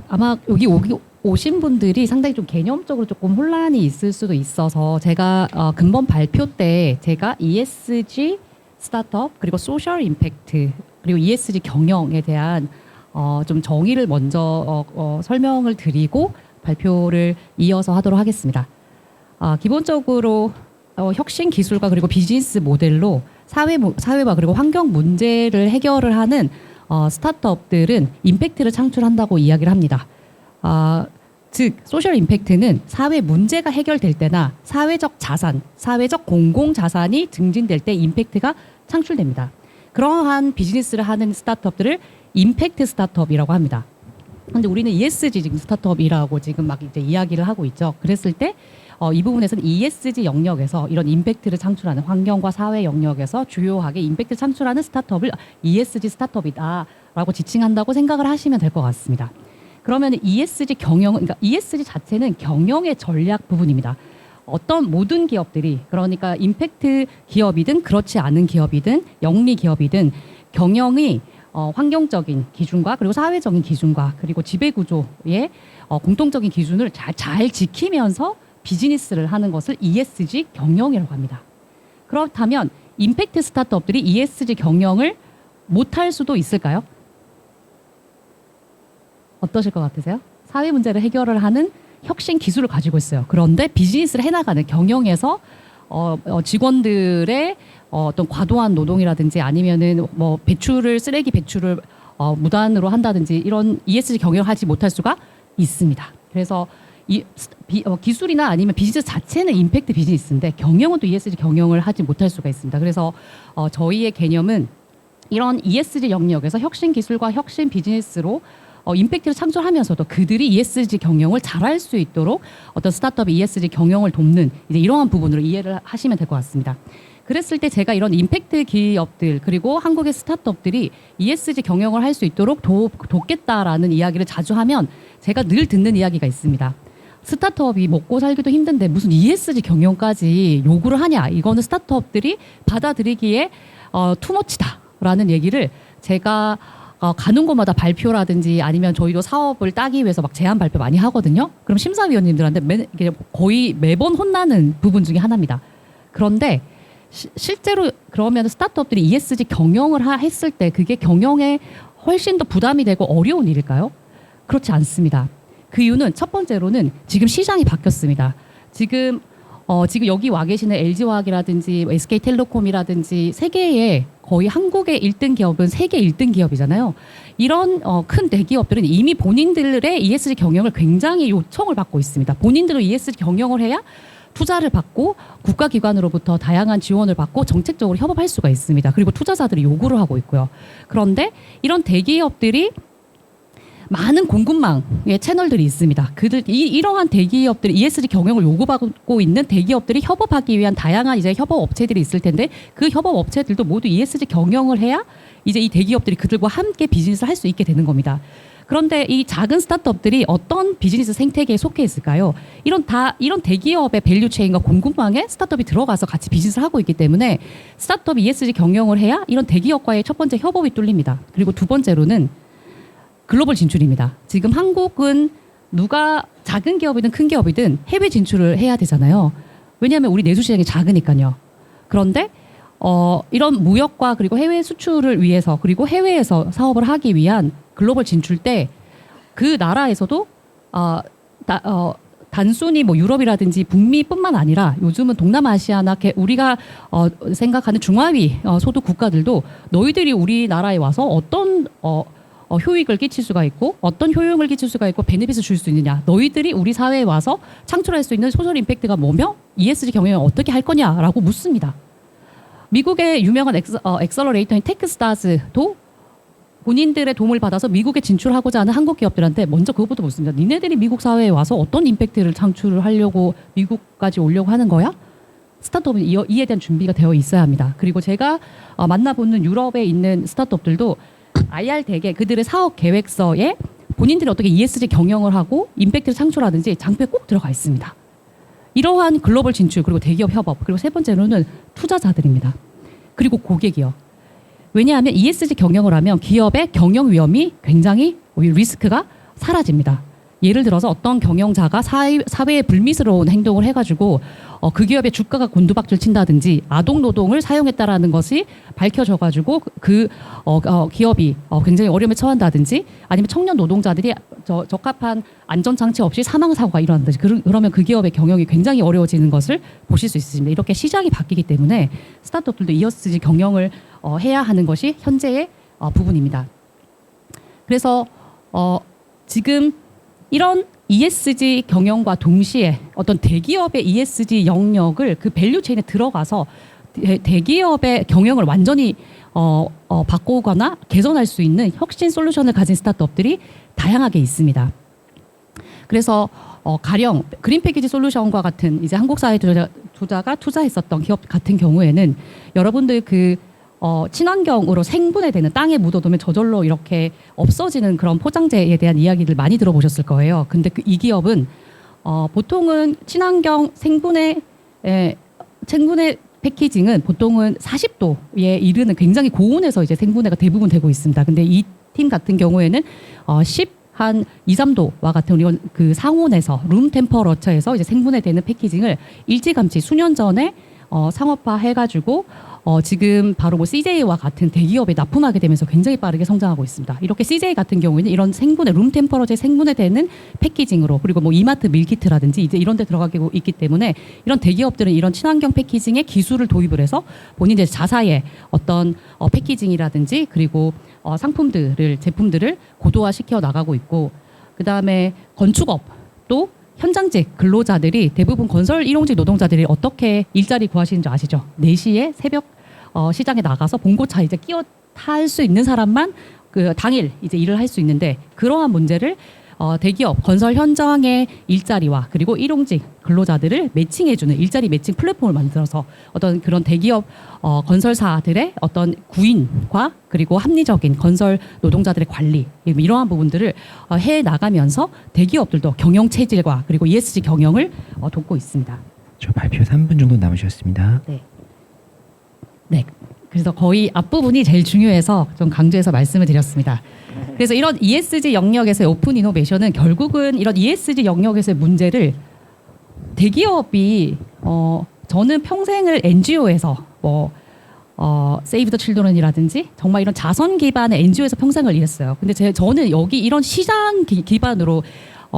아마 여기 오신 분들이 상당히 좀 개념적으로 조금 혼란이 있을 수도 있어서 제가 근본 발표 때 제가 ESG 스타트업 그리고 소셜 임팩트 그리고 ESG 경영에 대한 좀 정의를 먼저 설명을 드리고 발표를 이어서 하도록 하겠습니다. 기본적으로 혁신 기술과 그리고 비즈니스 모델로 사회와 그리고 환경 문제를 해결을 하는 스타트업들은 임팩트를 창출한다고 이야기를 합니다. 즉 소셜 임팩트는 사회 문제가 해결될 때나 사회적 자산, 사회적 공공 자산이 증진될 때 임팩트가 창출됩니다. 그러한 비즈니스를 하는 스타트업들을 임팩트 스타트업이라고 합니다. 근데 우리는 ESG 지금 스타트업이라고 지금 막 이제 이야기를 하고 있죠. 그랬을 때 이 부분에서는 ESG 영역에서 이런 임팩트를 창출하는 환경과 사회 영역에서 주요하게 임팩트 창출하는 스타트업을 ESG 스타트업이다라고 지칭한다고 생각을 하시면 될 것 같습니다. 그러면 ESG 그러니까 ESG 자체는 경영의 전략 부분입니다. 어떤 모든 기업들이 그러니까 임팩트 기업이든 그렇지 않은 기업이든 영리 기업이든 경영이 환경적인 기준과 그리고 사회적인 기준과 그리고 지배구조의 공통적인 기준을 잘 지키면서 비즈니스를 하는 것을 ESG 경영이라고 합니다. 그렇다면 임팩트 스타트업들이 ESG 경영을 못할 수도 있을까요? 어떠실 것 같으세요? 사회 문제를 해결을 하는 혁신 기술을 가지고 있어요. 그런데 비즈니스를 해나가는 경영에서 직원들의 어떤 과도한 노동이라든지 아니면은 뭐 쓰레기 배출을 무단으로 한다든지 이런 ESG 경영을 하지 못할 수가 있습니다. 그래서 기술이나 아니면 비즈니스 자체는 임팩트 비즈니스인데 경영은 또 ESG 경영을 하지 못할 수가 있습니다. 그래서 저희의 개념은 이런 ESG 영역에서 혁신 기술과 혁신 비즈니스로 임팩트를 창출하면서도 그들이 ESG 경영을 잘할 수 있도록 어떤 스타트업이 ESG 경영을 돕는 이제 이러한 부분으로 이해를 하시면 될 것 같습니다. 그랬을 때 제가 이런 임팩트 기업들 그리고 한국의 스타트업들이 ESG 경영을 할 수 있도록 돕겠다라는 이야기를 자주 하면 제가 늘 듣는 이야기가 있습니다. 스타트업이 먹고 살기도 힘든데 무슨 ESG 경영까지 요구를 하냐. 이거는 스타트업들이 받아들이기에 투머치다라는 얘기를 제가 가는 곳마다 발표라든지 아니면 저희도 사업을 따기 위해서 막 제안 발표 많이 하거든요. 그럼 심사위원님들한테 거의 매번 혼나는 부분 중에 하나입니다. 그런데 실제로 그러면 스타트업들이 ESG 경영을 했을 때 그게 경영에 훨씬 더 부담이 되고 어려운 일일까요? 그렇지 않습니다. 그 이유는 첫 번째로는 지금 시장이 바뀌었습니다. 지금 여기 와 계시는 LG화학이라든지 SK텔레콤이라든지 세계의 거의 한국의 1등 기업은 세계 1등 기업이잖아요. 이런 큰 대기업들은 이미 본인들의 ESG 경영을 굉장히 요청을 받고 있습니다. 본인들도 ESG 경영을 해야 투자를 받고 국가기관으로부터 다양한 지원을 받고 정책적으로 협업할 수가 있습니다. 그리고 투자자들이 요구를 하고 있고요. 그런데 이런 대기업들이 많은 공급망의 채널들이 있습니다. 이러한 대기업들이 ESG 경영을 요구받고 있는 대기업들이 협업하기 위한 다양한 이제 협업 업체들이 있을 텐데 그 협업 업체들도 모두 ESG 경영을 해야 이제 이 대기업들이 그들과 함께 비즈니스를 할 수 있게 되는 겁니다. 그런데 이 작은 스타트업들이 어떤 비즈니스 생태계에 속해 있을까요? 이런 대기업의 밸류체인과 공급망에 스타트업이 들어가서 같이 비즈니스를 하고 있기 때문에 스타트업 ESG 경영을 해야 이런 대기업과의 첫 번째 협업이 뚫립니다. 그리고 두 번째로는 글로벌 진출입니다. 지금 한국은 누가 작은 기업이든 큰 기업이든 해외 진출을 해야 되잖아요. 왜냐하면 우리 내수 시장이 작으니까요. 그런데 이런 무역과 그리고 해외 수출을 위해서 그리고 해외에서 사업을 하기 위한 글로벌 진출 때 그 나라에서도 단순히 뭐 유럽이라든지 북미뿐만 아니라 요즘은 동남아시아나 우리가 생각하는 중하위 소득 국가들도 너희들이 우리나라에 와서 어떤 효익을 끼칠 수가 있고 어떤 효용을 끼칠 수가 있고 베네핏을 줄 수 있느냐, 너희들이 우리 사회에 와서 창출할 수 있는 소셜 임팩트가 뭐며 ESG 경영을 어떻게 할 거냐라고 묻습니다. 미국의 유명한 엑셀러레이터인 테크스타즈도 본인들의 도움을 받아서 미국에 진출하고자 하는 한국 기업들한테 먼저 그것부터 묻습니다. 니네들이 미국 사회에 와서 어떤 임팩트를 창출을 하려고 미국까지 오려고 하는 거야? 스타트업은 이에 대한 준비가 되어 있어야 합니다. 그리고 제가 만나보는 유럽에 있는 스타트업들도 IR 대개 그들의 사업 계획서에 본인들이 어떻게 ESG 경영을 하고 임팩트를 창출하든지 장표에 꼭 들어가 있습니다. 이러한 글로벌 진출 그리고 대기업 협업 그리고 세 번째로는 투자자들입니다. 그리고 고객이요. 왜냐하면 ESG 경영을 하면 기업의 경영 위험이 굉장히 리스크가 사라집니다. 예를 들어서 어떤 경영자가 사회에 불미스러운 행동을 해가지고 그 기업의 주가가 곤두박질 친다든지 아동 노동을 사용했다라는 것이 밝혀져가지고 그 기업이 굉장히 어려움에 처한다든지 아니면 청년 노동자들이 적합한 안전장치 없이 사망 사고가 일어난다든지 그러면 그 기업의 경영이 굉장히 어려워지는 것을 보실 수 있습니다. 이렇게 시장이 바뀌기 때문에 스타트업들도 ESG 경영을 해야 하는 것이 현재의 부분입니다. 그래서 지금 이런 ESG 경영과 동시에 어떤 대기업의 ESG 영역을 그 밸류체인에 들어가서 대기업의 경영을 완전히 바꾸거나 개선할 수 있는 혁신 솔루션을 가진 스타트업들이 다양하게 있습니다. 그래서 가령 그린 패키지 솔루션과 같은 이제 한국 사회 투자가 투자했었던 기업 같은 경우에는 여러분들 친환경으로 생분해되는 땅에 묻어두면 저절로 이렇게 없어지는 그런 포장재에 대한 이야기들 많이 들어보셨을 거예요. 근데 이 기업은 보통은 친환경 생분해 패키징은 보통은 40도에 이르는 굉장히 고온에서 이제 생분해가 대부분 되고 있습니다. 근데 이 팀 같은 경우에는 한 2, 3도와 같은 이런 그 상온에서 룸 템퍼러처에서 이제 생분해되는 패키징을 일찌감치 수년 전에 상업화 해가지고 지금 바로 뭐 CJ와 같은 대기업에 납품하게 되면서 굉장히 빠르게 성장하고 있습니다. 이렇게 CJ 같은 경우에는 이런 생분해, 룸 템퍼러처에 생분해되는 패키징으로 그리고 뭐 이마트 밀키트라든지 이제 이런 데 들어가게 있기 때문에 이런 대기업들은 이런 친환경 패키징의 기술을 도입을 해서 본인들 자사의 어떤 패키징이라든지 그리고 제품들을 고도화시켜 나가고 있고 그다음에 건축업도 현장직 근로자들이 대부분 건설 일용직 노동자들이 어떻게 일자리 구하시는 줄 아시죠? 4시에 새벽 시장에 나가서 봉고차 이제 끼어 탈 수 있는 사람만 그 당일 이제 일을 할 수 있는데 그러한 문제를 대기업 건설 현장의 일자리와 그리고 일용직 근로자들을 매칭해주는 일자리 매칭 플랫폼을 만들어서 어떤 그런 대기업 건설사들의 어떤 구인과 그리고 합리적인 건설 노동자들의 관리 이러한 부분들을 해 나가면서 대기업들도 경영 체질과 그리고 ESG 경영을 돕고 있습니다. 저 발표 3분 정도 남으셨습니다. 네. 그래서 거의 앞부분이 제일 중요해서 좀 강조해서 말씀을 드렸습니다. 그래서 이런 ESG 영역에서의 오픈 이노베이션은 결국은 이런 ESG 영역에서의 문제를 대기업이 저는 평생을 NGO에서 세이브 더 칠드런이라든지 정말 이런 자선 기반의 NGO에서 평생을 일했어요. 근데 저는 여기 이런 시장 기반으로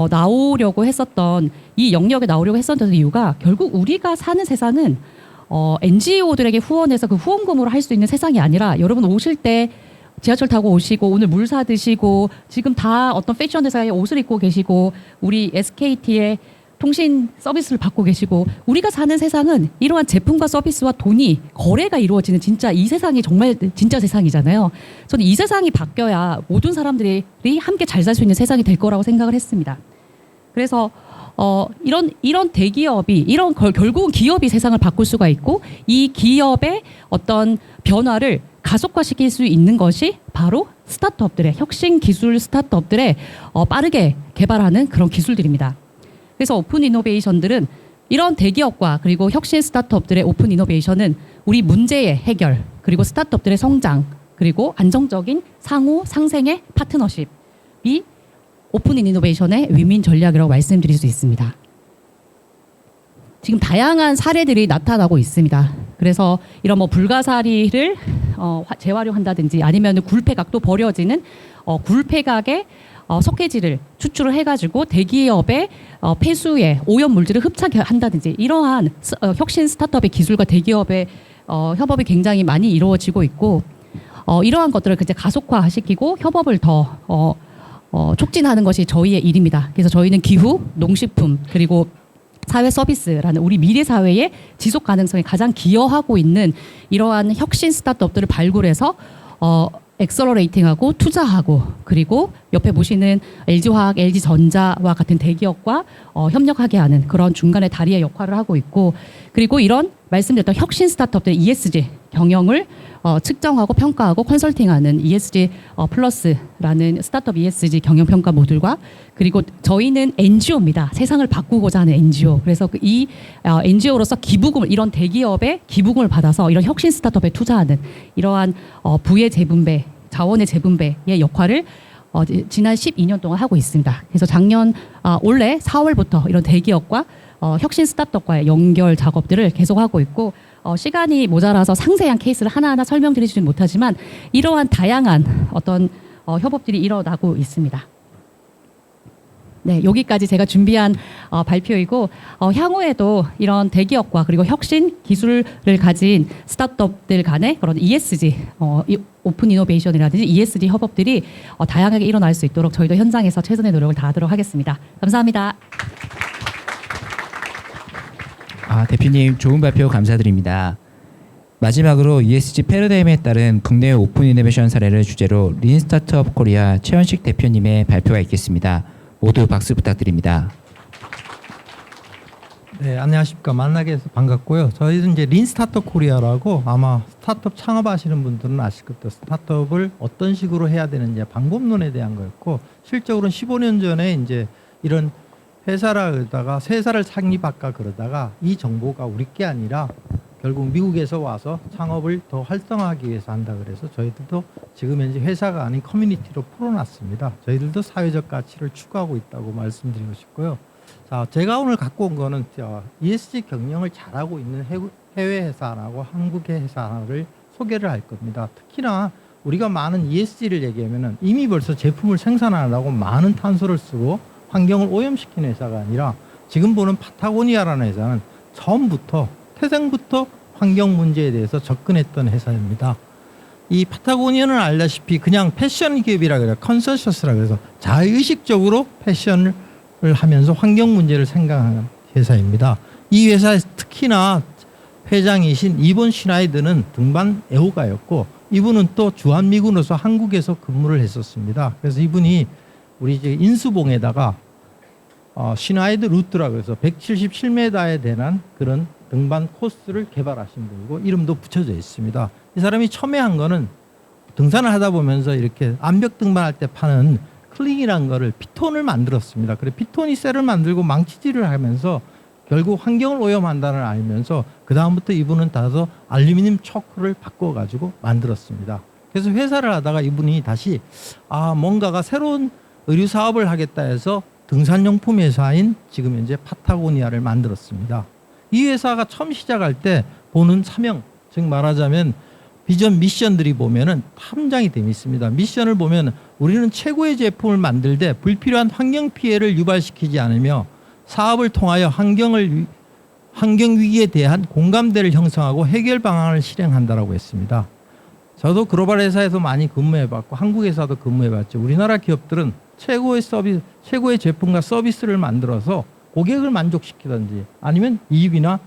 나오려고 했었던 이 영역에 나오려고 했었던 이유가 결국 우리가 사는 세상은 NGO들에게 후원해서 그 후원금으로 할 수 있는 세상이 아니라 여러분 오실 때 지하철 타고 오시고 오늘 물 사 드시고 지금 다 어떤 패션 회사에 옷을 입고 계시고 우리 SKT의 통신 서비스를 받고 계시고 우리가 사는 세상은 이러한 제품과 서비스와 돈이 거래가 이루어지는 진짜 이 세상이 정말 진짜 세상이잖아요. 저는 이 세상이 바뀌어야 모든 사람들이 함께 잘 살 수 있는 세상이 될 거라고 생각을 했습니다. 그래서 이런 대기업이 결국은 기업이 세상을 바꿀 수가 있고 이 기업의 어떤 변화를 가속화시킬 수 있는 것이 바로 스타트업들의 혁신 기술 스타트업들의 빠르게 개발하는 그런 기술들입니다. 그래서 오픈 이노베이션들은 이런 대기업과 그리고 혁신 스타트업들의 오픈 이노베이션은 우리 문제의 해결, 그리고 스타트업들의 성장, 그리고 안정적인 상호 상생의 파트너십이 오픈 이노베이션의 윈윈 전략이라고 말씀드릴 수 있습니다. 지금 다양한 사례들이 나타나고 있습니다. 그래서 이런 뭐 불가사리를 재활용한다든지 아니면 굴폐각도 버려지는 굴폐각의 석회질을 추출을 해가지고 대기업의 폐수에 오염물질을 흡착한다든지 이러한 혁신 스타트업의 기술과 대기업의 협업이 굉장히 많이 이루어지고 있고 이러한 것들을 이제 가속화시키고 협업을 더 촉진하는 것이 저희의 일입니다. 그래서 저희는 기후, 농식품 그리고 사회 서비스라는 우리 미래 사회의 지속 가능성에 가장 기여하고 있는 이러한 혁신 스타트업들을 발굴해서 엑셀러레이팅하고 투자하고 그리고 옆에 보시는 LG화학, LG전자와 같은 대기업과 협력하게 하는 그런 중간의 다리의 역할을 하고 있고 그리고 이런 말씀드렸던 혁신 스타트업들의 ESG 경영을 측정하고 평가하고 컨설팅하는 ESG 플러스라는 스타트업 ESG 경영 평가 모듈과 그리고 저희는 NGO입니다. 세상을 바꾸고자 하는 NGO. 그래서 이 NGO로서 기부금을 이런 대기업의 기부금을 받아서 이런 혁신 스타트업에 투자하는 이러한 부의 재분배, 자원의 재분배의 역할을 지난 12년 동안 하고 있습니다. 그래서 올해 4월부터 이런 대기업과 혁신 스타트업과의 연결 작업들을 계속하고 있고 시간이 모자라서 상세한 케이스를 하나하나 설명드리지는 못하지만 이러한 다양한 어떤 협업들이 일어나고 있습니다. 네, 여기까지 제가 준비한 발표이고 향후에도 이런 대기업과 그리고 혁신 기술을 가진 스타트업들 간의 그런 ESG 오픈 이노베이션이라든지 ESG 협업들이 다양하게 일어날 수 있도록 저희도 현장에서 최선의 노력을 다하도록 하겠습니다. 감사합니다. 대표님 좋은 발표 감사드립니다. 마지막으로 ESG 패러다임에 따른 국내 오픈 이노베이션 사례를 주제로 린 스타트업 코리아 최원식 대표님의 발표가 있겠습니다. 모두 박수 부탁드립니다. 네, 안녕하십니까. 만나게 해서 반갑고요. 저희는 이제 린 스타트업 코리아라고 아마 스타트업 창업하시는 분들은 아실 겁니다. 스타트업을 어떤 식으로 해야 되는지 방법론에 대한 거였고 실적으로는 15년 전에 이제 이런 회사라다가 새 회사를 창립할까 그러다가 이 정보가 우리 게 아니라 결국 미국에서 와서 창업을 더 활성화하기 위해서 한다 그래서 저희들도 지금 현재 회사가 아닌 커뮤니티로 풀어놨습니다. 저희들도 사회적 가치를 추구하고 있다고 말씀드리고 싶고요. 자, 제가 오늘 갖고 온 거는 ESG 경영을 잘하고 있는 해외 회사하고 한국의 회사를 소개를 할 겁니다. 특히나 우리가 많은 ESG를 얘기하면은 이미 벌써 제품을 생산하려고 많은 탄소를 쓰고 환경을 오염시키는 회사가 아니라 지금 보는 파타고니아라는 회사는 처음부터 태생부터 환경 문제에 대해서 접근했던 회사입니다. 이 파타고니아는 알다시피 그냥 패션 기업이라 그래요. 컨서셔스라 그래서 자의식적으로 패션을 하면서 환경 문제를 생각하는 회사입니다. 이 회사에서 특히나 회장이신 이본 슈나이드는 등반 애호가였고 이분은 또 주한미군으로서 한국에서 근무를 했었습니다. 그래서 이분이 우리 이제 인수봉에다가 슈나이드 루트라고 해서 177m에 대한 그런 등반 코스를 개발하신 분이고 이름도 붙여져 있습니다. 이 사람이 처음에 한 거는 등산을 하다 보면서 이렇게 암벽 등반할 때 파는 클링이라는 거를 피톤을 만들었습니다. 그래 피톤이 셀을 만들고 망치질을 하면서 결국 환경을 오염한다는 걸 알면서 그 다음부터 이분은 다서 알루미늄 초크를 바꿔가지고 만들었습니다. 그래서 회사를 하다가 이분이 다시 뭔가가 새로운 의류 사업을 하겠다 해서 등산용품 회사인 지금 현재 파타고니아를 만들었습니다. 이 회사가 처음 시작할 때 보는 사명, 즉 말하자면 비전 미션들이 보면은 탐장이 재밌습니다. 미션을 보면 우리는 최고의 제품을 만들 때 불필요한 환경 피해를 유발시키지 않으며 사업을 통하여 환경 위기에 대한 공감대를 형성하고 해결 방안을 실행한다라고 했습니다. 저도 글로벌 회사에서 많이 근무해봤고 한국 회사도 근무해봤죠. 우리나라 기업들은 최고의 제품과 서비스를 만들어서 고객을 만족시키든지 아니면 이익이나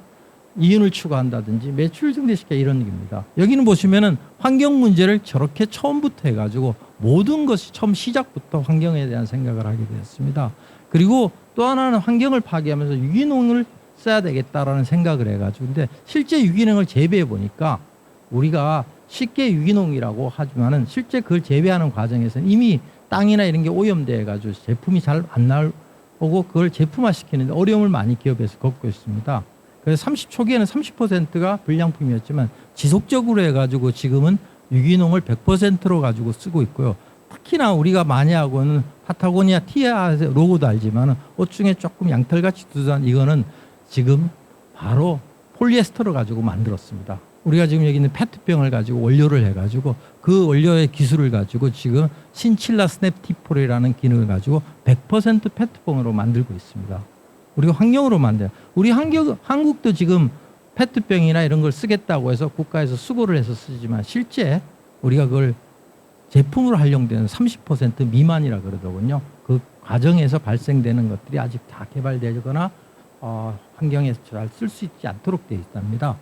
이윤을 추구한다든지 매출 증대시켜 이런 얘기입니다. 여기는 보시면은 환경 문제를 저렇게 처음부터 해가지고 모든 것이 처음 시작부터 환경에 대한 생각을 하게 되었습니다. 그리고 또 하나는 환경을 파괴하면서 유기농을 써야 되겠다라는 생각을 해가지고 근데 실제 유기농을 재배해 보니까 우리가 쉽게 유기농이라고 하지만은 실제 그걸 재배하는 과정에서는 이미 땅이나 이런 게 오염돼 가지고 제품이 잘 안 나오고 그걸 제품화 시키는데 어려움을 많이 기업에서 겪고 있습니다. 그래서 초기에는 30%가 불량품이었지만 지속적으로 해가지고 지금은 유기농을 100%로 가지고 쓰고 있고요. 특히나 우리가 많이 하고는 파타고니아 티아 로고도 알지만 옷 중에 조금 양털같이 두드러진 이거는 지금 바로 폴리에스터를 가지고 만들었습니다. 우리가 지금 여기 있는 페트병을 가지고 원료를 해가지고 그 원료의 기술을 가지고 지금 신칠라 스냅티폴이라는 기능을 가지고 100% 페트병으로 만들고 있습니다. 우리가 환경으로 만들어요. 우리 한국도 지금 페트병이나 이런 걸 쓰겠다고 해서 국가에서 수고를 해서 쓰지만 실제 우리가 그걸 제품으로 활용되는 30% 미만이라 그러더군요. 그 과정에서 발생되는 것들이 아직 다 개발되거나 환경에서 잘 쓸 수 있지 않도록 되어 있답니다.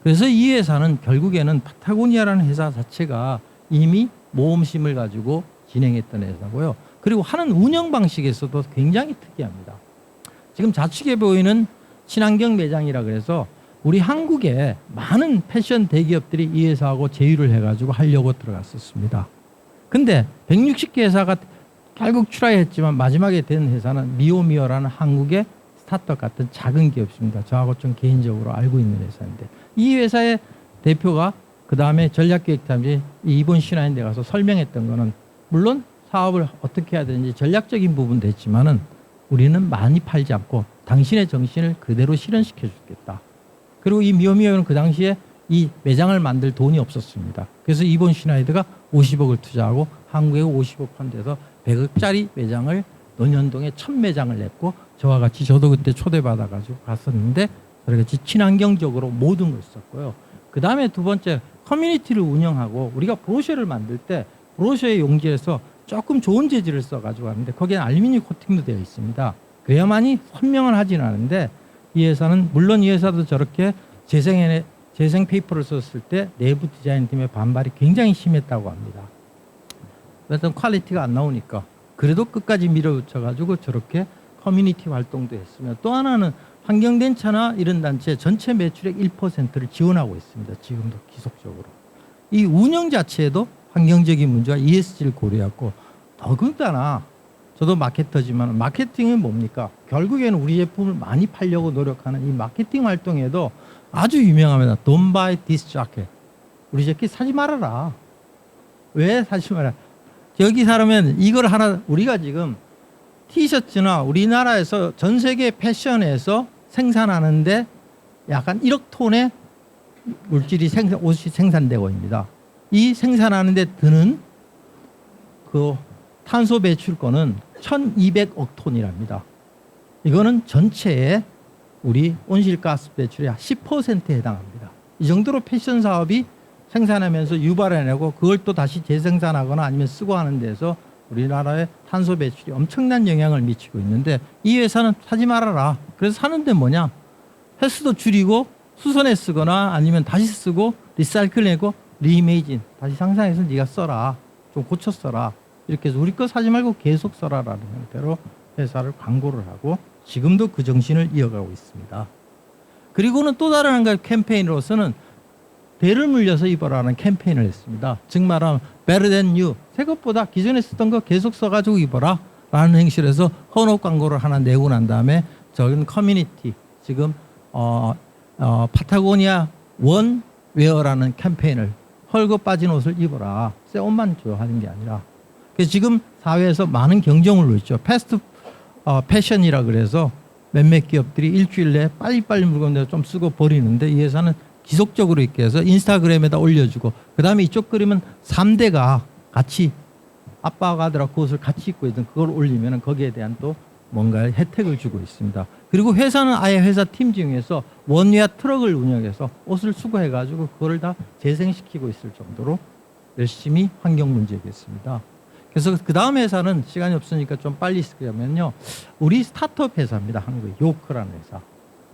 그래서 이 회사는 결국에는 파타고니아라는 회사 자체가 이미 모험심을 가지고 진행했던 회사고요. 그리고 하는 운영 방식에서도 굉장히 특이합니다. 지금 좌측에 보이는 친환경 매장이라 그래서 우리 한국에 많은 패션 대기업들이 이 회사하고 제휴를 해가지고 하려고 들어갔었습니다. 근데 160개 회사가 결국 출하했지만 마지막에 된 회사는 미오미어라는 한국의 스타트업 같은 작은 기업입니다. 저하고 좀 개인적으로 알고 있는 회사인데 이 회사의 대표가 그 다음에 전략기획팀이 이번 신화인데 가서 설명했던 거는 물론 사업을 어떻게 해야 되는지 전략적인 부분도 했지만은 우리는 많이 팔지 않고 당신의 정신을 그대로 실현시켜 주겠다. 그리고 이 미오미어는 그 당시에 이 매장을 만들 돈이 없었습니다. 그래서 이본 슈나이드가 50억을 투자하고 한국에 50억 펀드에서 100억짜리 매장을 논현동에 1000매장을 냈고 저와 같이 저도 그때 초대받아가지고 갔었는데 저같이 친환경적으로 모든 걸 썼고요. 그 다음에 두 번째 커뮤니티를 운영하고 우리가 브로셔를 만들 때 브로셔의 용지에서 조금 좋은 재질을 써가지고 하는데 거기에 알루미늄 코팅도 되어 있습니다. 그래야만이 선명을 하진 않은데 이 회사는 물론 이 회사도 저렇게 재생 페이퍼를 썼을 때 내부 디자인팀의 반발이 굉장히 심했다고 합니다. 그래서 퀄리티가 안 나오니까 그래도 끝까지 밀어붙여가지고 저렇게 커뮤니티 활동도 했으며 또 하나는 환경단체나 이런 단체 전체 매출액 1%를 지원하고 있습니다. 지금도 지속적으로. 이 운영 자체에도 환경적인 문제와 ESG를 고려하고 더군다나 저도 마케터지만 마케팅은 뭡니까? 결국에는 우리 제품을 많이 팔려고 노력하는 이 마케팅 활동에도 아주 유명합니다. Don't buy this jacket. 우리 재킷 사지 말아라. 왜 사지 말아라? 여기 사려면 이걸 하나 우리가 지금 티셔츠나 우리나라에서 전 세계 패션에서 생산하는데 약간 1억 톤의 물질이 옷이 생산되고 있습니다. 이 생산하는데 드는 그 탄소 배출권은 1200억 톤이랍니다. 이거는 전체의 우리 온실가스 배출의 10%에 해당합니다. 이 정도로 패션 사업이 생산하면서 유발해내고 그걸 또 다시 재생산하거나 아니면 쓰고 하는 데서 우리나라의 탄소 배출이 엄청난 영향을 미치고 있는데 이 회사는 사지 말아라. 그래서 사는데 뭐냐? 횟수도 줄이고 수선해 쓰거나 아니면 다시 쓰고 리사이클해고 리이메이진 다시 상상해서 네가 써라. 좀 고쳐 써라. 이렇게 해서 우리 거 사지 말고 계속 써라라는 형태로 회사를 광고를 하고 지금도 그 정신을 이어가고 있습니다. 그리고는 또 다른 한 가지 캠페인으로서는 대를 물려서 입어라는 캠페인을 했습니다. 즉 말하면 better than you. 새 것보다 기존에 쓰던 거 계속 써가지고 입어라 라는 행실을 해서 헌옷 광고를 하나 내고 난 다음에 저기는 커뮤니티 지금 파타고니아 원 웨어라는 캠페인을 헐거 빠진 옷을 입어라. 새 옷만 줘 하는 게 아니라 그래서 지금 사회에서 많은 경쟁을 놓죠. 패스트 패션이라 그래서 몇몇 기업들이 일주일 내에 빨리빨리 물건을 좀 쓰고 버리는데 이 회사는 지속적으로 있게 해서 인스타그램에다 올려주고 그 다음에 이쪽 그림은 3대가 같이 아빠가 아들하고 그 옷을 같이 입고 있던 그걸 올리면 거기에 대한 또 뭔가 혜택을 주고 있습니다. 그리고 회사는 아예 회사 팀 중에서 원웨어 트럭을 운영해서 옷을 수거해가지고 그걸 다 재생시키고 있을 정도로 열심히 환경 문제겠습니다. 그래서 그 다음 회사는 시간이 없으니까 좀 빨리 쓰자면요. 우리 스타트업 회사입니다. 한국의 요크라는 회사.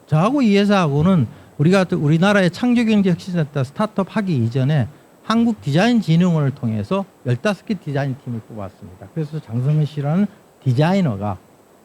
저하고 이 회사하고는 우리가 우리나라의 창조경제혁신센터 스타트업 하기 이전에 한국디자인진흥원을 통해서 15개 디자인 팀을 뽑았습니다. 그래서 장성은 씨라는 디자이너가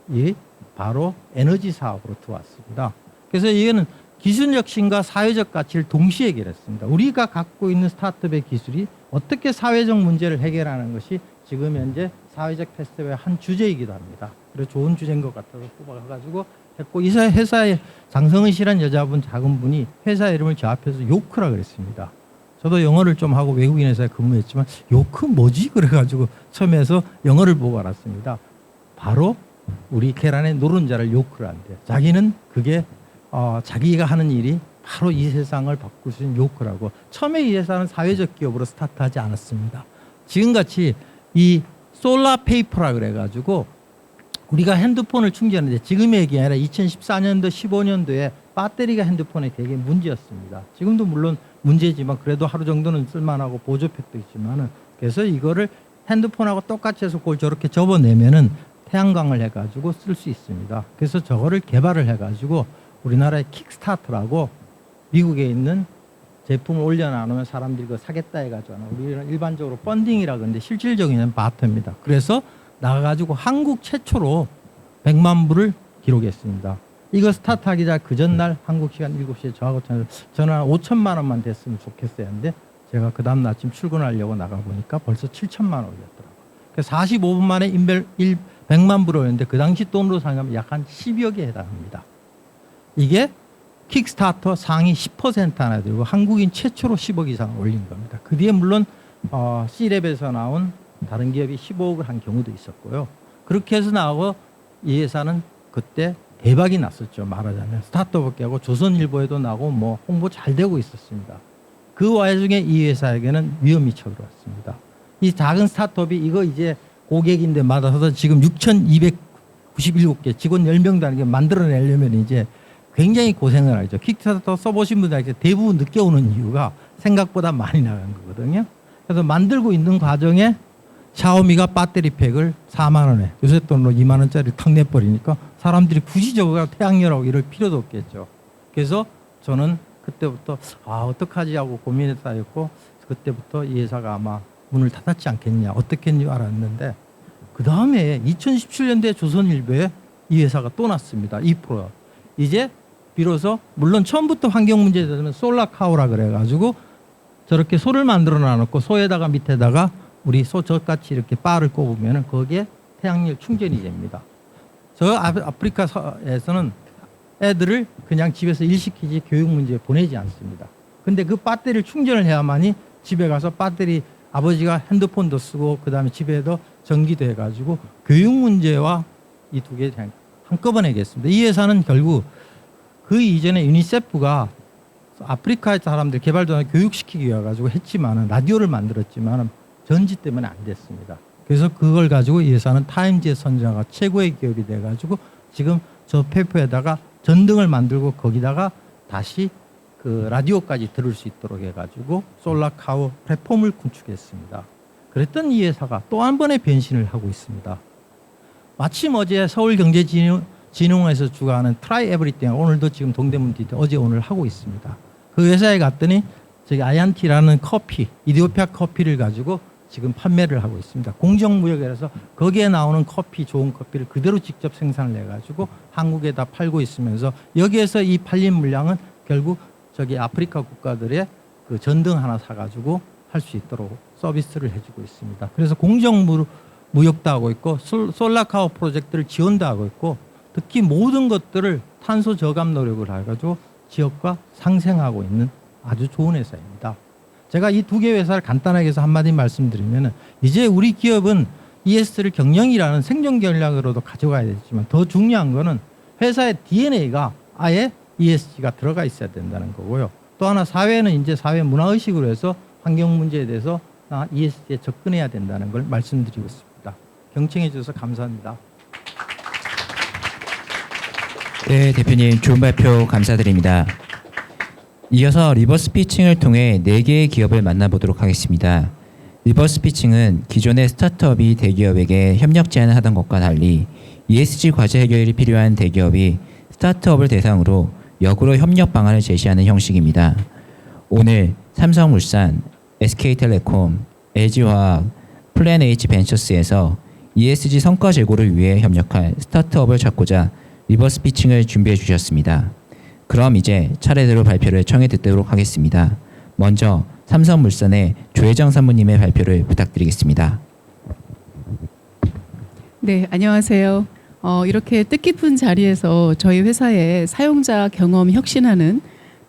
이 바로 에너지 사업으로 들어왔습니다. 그래서 이거는 기술적 혁신과 사회적 가치를 동시에 해결했습니다. 우리가 갖고 있는 스타트업의 기술이 어떻게 사회적 문제를 해결하는 것이 지금 현재 사회적 페스티벌의 한 주제이기도 합니다. 그래서 좋은 주제인 것 같아서 뽑아가지고 했고, 이 회사에 장성은 씨란 여자분, 작은 분이 회사 이름을 저 앞에서 요크라 그랬습니다. 저도 영어를 좀 하고 외국인 회사에 근무했지만 요크 뭐지? 그래가지고 처음에 해서 영어를 보고 알았습니다. 바로 우리 계란의 노른자를 요크를 한대요. 자기는 그게 자기가 하는 일이 바로 이 세상을 바꿀 수 있는 요크라고. 처음에 이 회사는 사회적 기업으로 스타트하지 않았습니다. 지금같이 이 솔라 페이퍼라 그래가지고 우리가 핸드폰을 충전하는데, 지금의 얘기 아니라 2014년도 15년도에 배터리가 핸드폰에 되게 문제였습니다. 지금도 물론 문제지만 그래도 하루 정도는 쓸만하고 보조팩도 있지만은, 그래서 이거를 핸드폰하고 똑같이 해서 그걸 저렇게 접어내면은 태양광을 해가지고 쓸 수 있습니다. 그래서 저거를 개발을 해가지고 우리나라의 킥스타트라고 미국에 있는 제품을 올려놔놓으면 사람들이 그거 사겠다 해가지고, 우리는 일반적으로 펀딩이라 그러는데 실질적인 바터입니다. 그래서 나가가지고 한국 최초로 100만 불을 기록했습니다. 이거 스타트하기 전 그 전날 한국 시간 7시에 저하고 저는 5천만 원만 됐으면 좋겠어요 했는데, 제가 그 다음 날 아침 출근하려고 나가보니까 벌써 7천만 원 올렸더라고요. 그래서 45분 만에 100만 불을 올렸는데, 그 당시 돈으로 생각하면 약 한 10여 개에 해당합니다. 이게 킥스타터 상위 10% 하나 들고 한국인 최초로 10억 이상을 올린 겁니다. 그 뒤에 물론 C랩에서 나온 다른 기업이 15억을 한 경우도 있었고요. 그렇게 해서 나오고 이 회사는 그때 대박이 났었죠. 말하자면 스타트업계하고 조선일보에도 나오고 뭐 홍보 잘 되고 있었습니다. 그 와중에 이 회사에게는 위험이 쳐들어왔습니다. 이 작은 스타트업이 이거 이제 고객인데 받아서 지금 6,297개 직원 10명도 아니게 만들어내려면 이제 굉장히 고생을 하죠. 킥스타터 써보신 분들에게 대부분 늦게 오는 이유가 생각보다 많이 나간 거거든요. 그래서 만들고 있는 과정에 샤오미가 배터리 팩을 4만 원에, 요새 돈으로 2만 원짜리 탁 내버리니까 사람들이 굳이 저거가 태양열하고 이럴 필요도 없겠죠. 그래서 저는 그때부터 어떡하지 하고 고민했다였고, 그때부터 이 회사가 아마 문을 닫았지 않겠냐, 어떻게 했냐 알았는데, 그 다음에 2017년도에 조선일보에 이 회사가 또 났습니다. 2%. 이제 비로소, 물론 처음부터 환경 문제에 대해서는 솔라카우라 그래가지고 저렇게 소를 만들어 놔놓고 소에다가 밑에다가 우리 소 젖같이 이렇게 바를 꼽으면 거기에 태양열 충전이 됩니다. 저 아프리카에서는 애들을 그냥 집에서 일시키지 교육 문제에 보내지 않습니다. 근데 그 배터리를 충전을 해야만이 집에 가서 배터리, 아버지가 핸드폰도 쓰고 그 다음에 집에도 전기도 해가지고 교육 문제와 이 두 개 한꺼번에 하겠습니다. 이 회사는 결국 그 이전에 유니세프가 아프리카의 사람들 개발도나 교육시키기 위해 가지고 했지만은, 라디오를 만들었지만은 전지 때문에 안 됐습니다. 그래서 그걸 가지고 이 회사는 타임즈에 선정하고 최고의 기업이 돼가지고 지금 저 페이퍼에다가 전등을 만들고 거기다가 다시 그 라디오까지 들을 수 있도록 해가지고 솔라카우 플랫폼을 구축했습니다. 그랬던 이 회사가 또 한 번의 변신을 하고 있습니다. 마침 어제 서울경제진흥원에서 주관하는 트라이 에브리띵, 오늘도 지금 동대문 뒤에 어제 오늘 하고 있습니다. 그 회사에 갔더니 저기 아얀티라는 커피, 이디오피아 커피를 가지고 지금 판매를 하고 있습니다. 공정무역이라서 거기에 나오는 커피, 좋은 커피를 그대로 직접 생산을 해가지고 한국에다 팔고 있으면서, 여기에서 이 팔린 물량은 결국 저기 아프리카 국가들의 그 전등 하나 사가지고 할 수 있도록 서비스를 해주고 있습니다. 그래서 공정무역도 하고 있고 솔라카우 프로젝트를 지원도 하고 있고, 특히 모든 것들을 탄소 저감 노력을 해가지고 지역과 상생하고 있는 아주 좋은 회사입니다. 제가 이 두 개 회사를 간단하게 해서 한마디 말씀드리면, 이제 우리 기업은 ES를 경영이라는 생존 전략으로도 가져가야 되지만, 더 중요한 거는 회사의 DNA가 아예 ESG가 들어가 있어야 된다는 거고요. 또 하나, 사회는 이제 사회 문화의식으로 해서 환경 문제에 대해서 ESG에 접근해야 된다는 걸 말씀드리고 있습니다. 경청해 주셔서 감사합니다. 네, 대표님 좋은 발표 감사드립니다. 이어서 리버스 피칭을 통해 4개의 기업을 만나보도록 하겠습니다. 리버스 피칭은 기존의 스타트업이 대기업에게 협력 제안을 하던 것과 달리 ESG 과제 해결이 필요한 대기업이 스타트업을 대상으로 역으로 협력 방안을 제시하는 형식입니다. 오늘 삼성물산, SK텔레콤, LG화학, 플랜H 벤처스에서 ESG 성과 제고를 위해 협력할 스타트업을 찾고자 리버스 피칭을 준비해 주셨습니다. 그럼 이제 차례대로 발표를 청해 듣도록 하겠습니다. 먼저 삼성물산의 조혜정 사무님의 발표를 부탁드리겠습니다. 네, 안녕하세요. 이렇게 뜻깊은 자리에서 저희 회사의 사용자 경험 혁신하는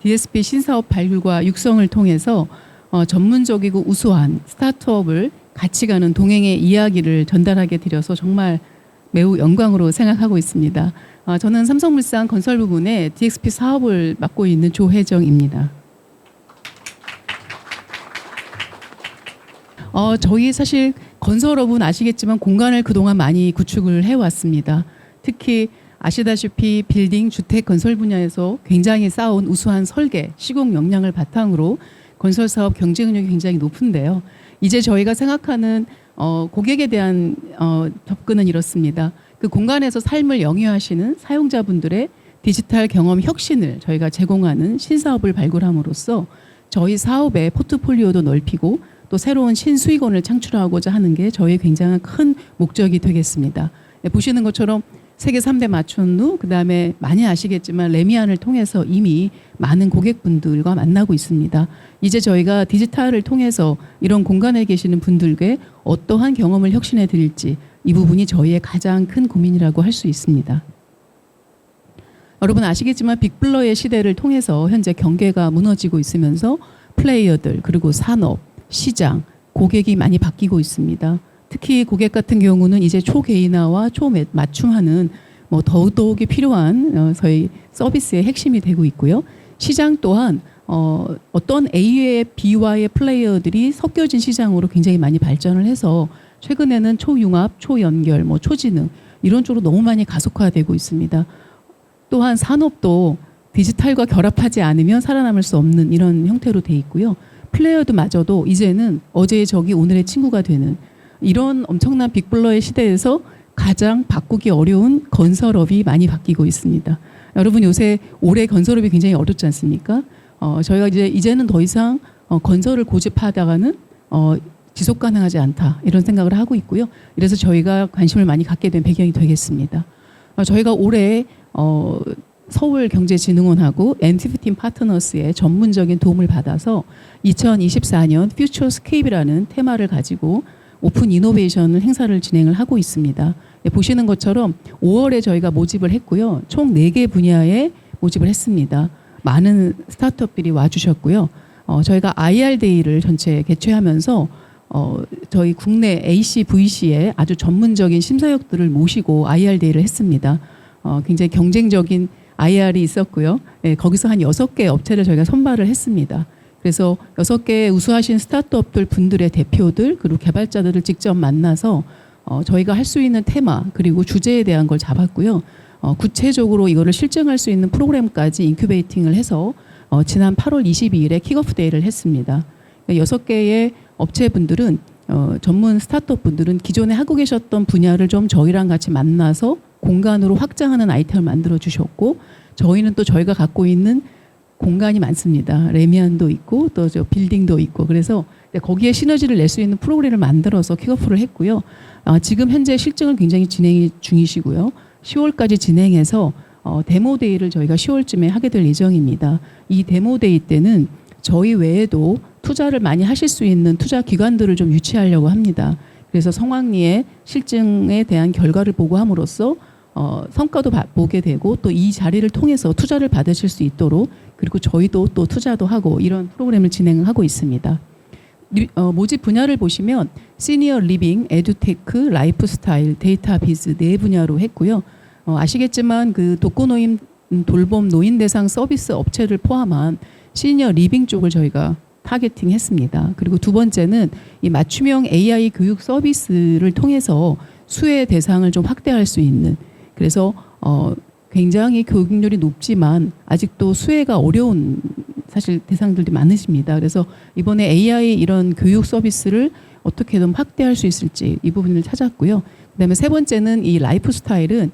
DSP 신사업 발굴과 육성을 통해서 전문적이고 우수한 스타트업을 같이 가는 동행의 이야기를 전달하게 되려서 정말 매우 영광으로 생각하고 있습니다. 저는 삼성물산 건설 부문의 DXP 사업을 맡고 있는 조혜정입니다. 저희 사실 건설업은 아시겠지만 공간을 그동안 많이 구축을 해왔습니다. 특히 아시다시피 빌딩, 주택 건설 분야에서 굉장히 쌓아온 우수한 설계, 시공 역량을 바탕으로 건설 사업 경쟁력이 굉장히 높은데요. 이제 저희가 생각하는 고객에 대한 접근은 이렇습니다. 그 공간에서 삶을 영위하시는 사용자분들의 디지털 경험 혁신을 저희가 제공하는 신사업을 발굴함으로써 저희 사업의 포트폴리오도 넓히고 또 새로운 신수익원을 창출하고자 하는 게 저희의 굉장한 큰 목적이 되겠습니다. 보시는 것처럼 세계 3대 마천루, 그다음에 많이 아시겠지만 레미안을 통해서 이미 많은 고객분들과 만나고 있습니다. 이제 저희가 디지털을 통해서 이런 공간에 계시는 분들께 어떠한 경험을 혁신해 드릴지 이 부분이 저희의 가장 큰 고민이라고 할 수 있습니다. 여러분 아시겠지만 빅블러의 시대를 통해서 현재 경계가 무너지고 있으면서 플레이어들 그리고 산업, 시장, 고객이 많이 바뀌고 있습니다. 특히 고객 같은 경우는 이제 초개인화와 초맞춤하는 더욱이 필요한 저희 서비스의 핵심이 되고 있고요. 시장 또한 어떤 A의 B와의 플레이어들이 섞여진 시장으로 굉장히 많이 발전을 해서 최근에는 초융합, 초연결, 초지능 이런 쪽으로 너무 많이 가속화되고 있습니다. 또한 산업도 디지털과 결합하지 않으면 살아남을 수 없는 이런 형태로 돼 있고요. 플레이어도 마저도 이제는 어제의 적이 오늘의 친구가 되는 이런 엄청난 빅블러의 시대에서 가장 바꾸기 어려운 건설업이 많이 바뀌고 있습니다. 여러분 요새 올해 건설업이 굉장히 어렵지 않습니까? 저희가 이제는 더 이상 건설을 고집하다가는 지속 가능하지 않다 이런 생각을 하고 있고요. 이래서 저희가 관심을 많이 갖게 된 배경이 되겠습니다. 저희가 올해 서울경제진흥원하고 엔티피팀 파트너스의 전문적인 도움을 받아서 2024년 퓨처스케이프라는 테마를 가지고 오픈 이노베이션 행사를 진행을 하고 있습니다. 보시는 것처럼 5월에 저희가 모집을 했고요. 총 4개 분야에 모집을 했습니다. 많은 스타트업들이 와주셨고요. 저희가 IR데이를 전체 개최하면서 저희 국내 AC, VC의 아주 전문적인 심사역들을 모시고 IR데이를 했습니다. 굉장히 경쟁적인 IR이 있었고요. 거기서 한 6개 업체를 저희가 선발을 했습니다. 그래서 6개 우수하신 스타트업들 분들의 대표들 그리고 개발자들을 직접 만나서 저희가 할 수 있는 테마 그리고 주제에 대한 걸 잡았고요. 구체적으로 이거를 실증할 수 있는 프로그램까지 인큐베이팅을 해서 지난 8월 22일에 킥오프 데이를 했습니다. 6개의 업체분들은 전문 스타트업 분들은 기존에 하고 계셨던 분야를 좀 저희랑 같이 만나서 공간으로 확장하는 아이템을 만들어 주셨고 저희는 또 저희가 갖고 있는 공간이 많습니다. 레미안도 있고 또 빌딩도 있고 그래서 거기에 시너지를 낼 수 있는 프로그램을 만들어서 킥오프를 했고요. 지금 현재 실증을 굉장히 진행 중이시고요. 10월까지 진행해서 데모데이를 저희가 10월쯤에 하게 될 예정입니다. 이 데모데이 때는 저희 외에도 투자를 많이 하실 수 있는 투자 기관들을 좀 유치하려고 합니다. 그래서 성황리의 실증에 대한 결과를 보고함으로써 성과도 보게 되고 또 이 자리를 통해서 투자를 받으실 수 있도록 그리고 저희도 또 투자도 하고 이런 프로그램을 진행하고 있습니다. 모집 분야를 보시면 시니어 리빙, 에듀테크, 라이프스타일, 데이터 비즈 4분야로 했고요. 아시겠지만 그 독거노인 돌봄 노인 대상 서비스 업체를 포함한 시니어 리빙 쪽을 저희가 타겟팅했습니다. 그리고 두 번째는 이 맞춤형 AI 교육 서비스를 통해서 수혜 대상을 좀 확대할 수 있는 그래서 굉장히 교육률이 높지만 아직도 수혜가 어려운 사실 대상들이 많으십니다. 그래서 이번에 AI 이런 교육 서비스를 어떻게든 확대할 수 있을지 이 부분을 찾았고요. 그다음에 세 번째는 이 라이프 스타일은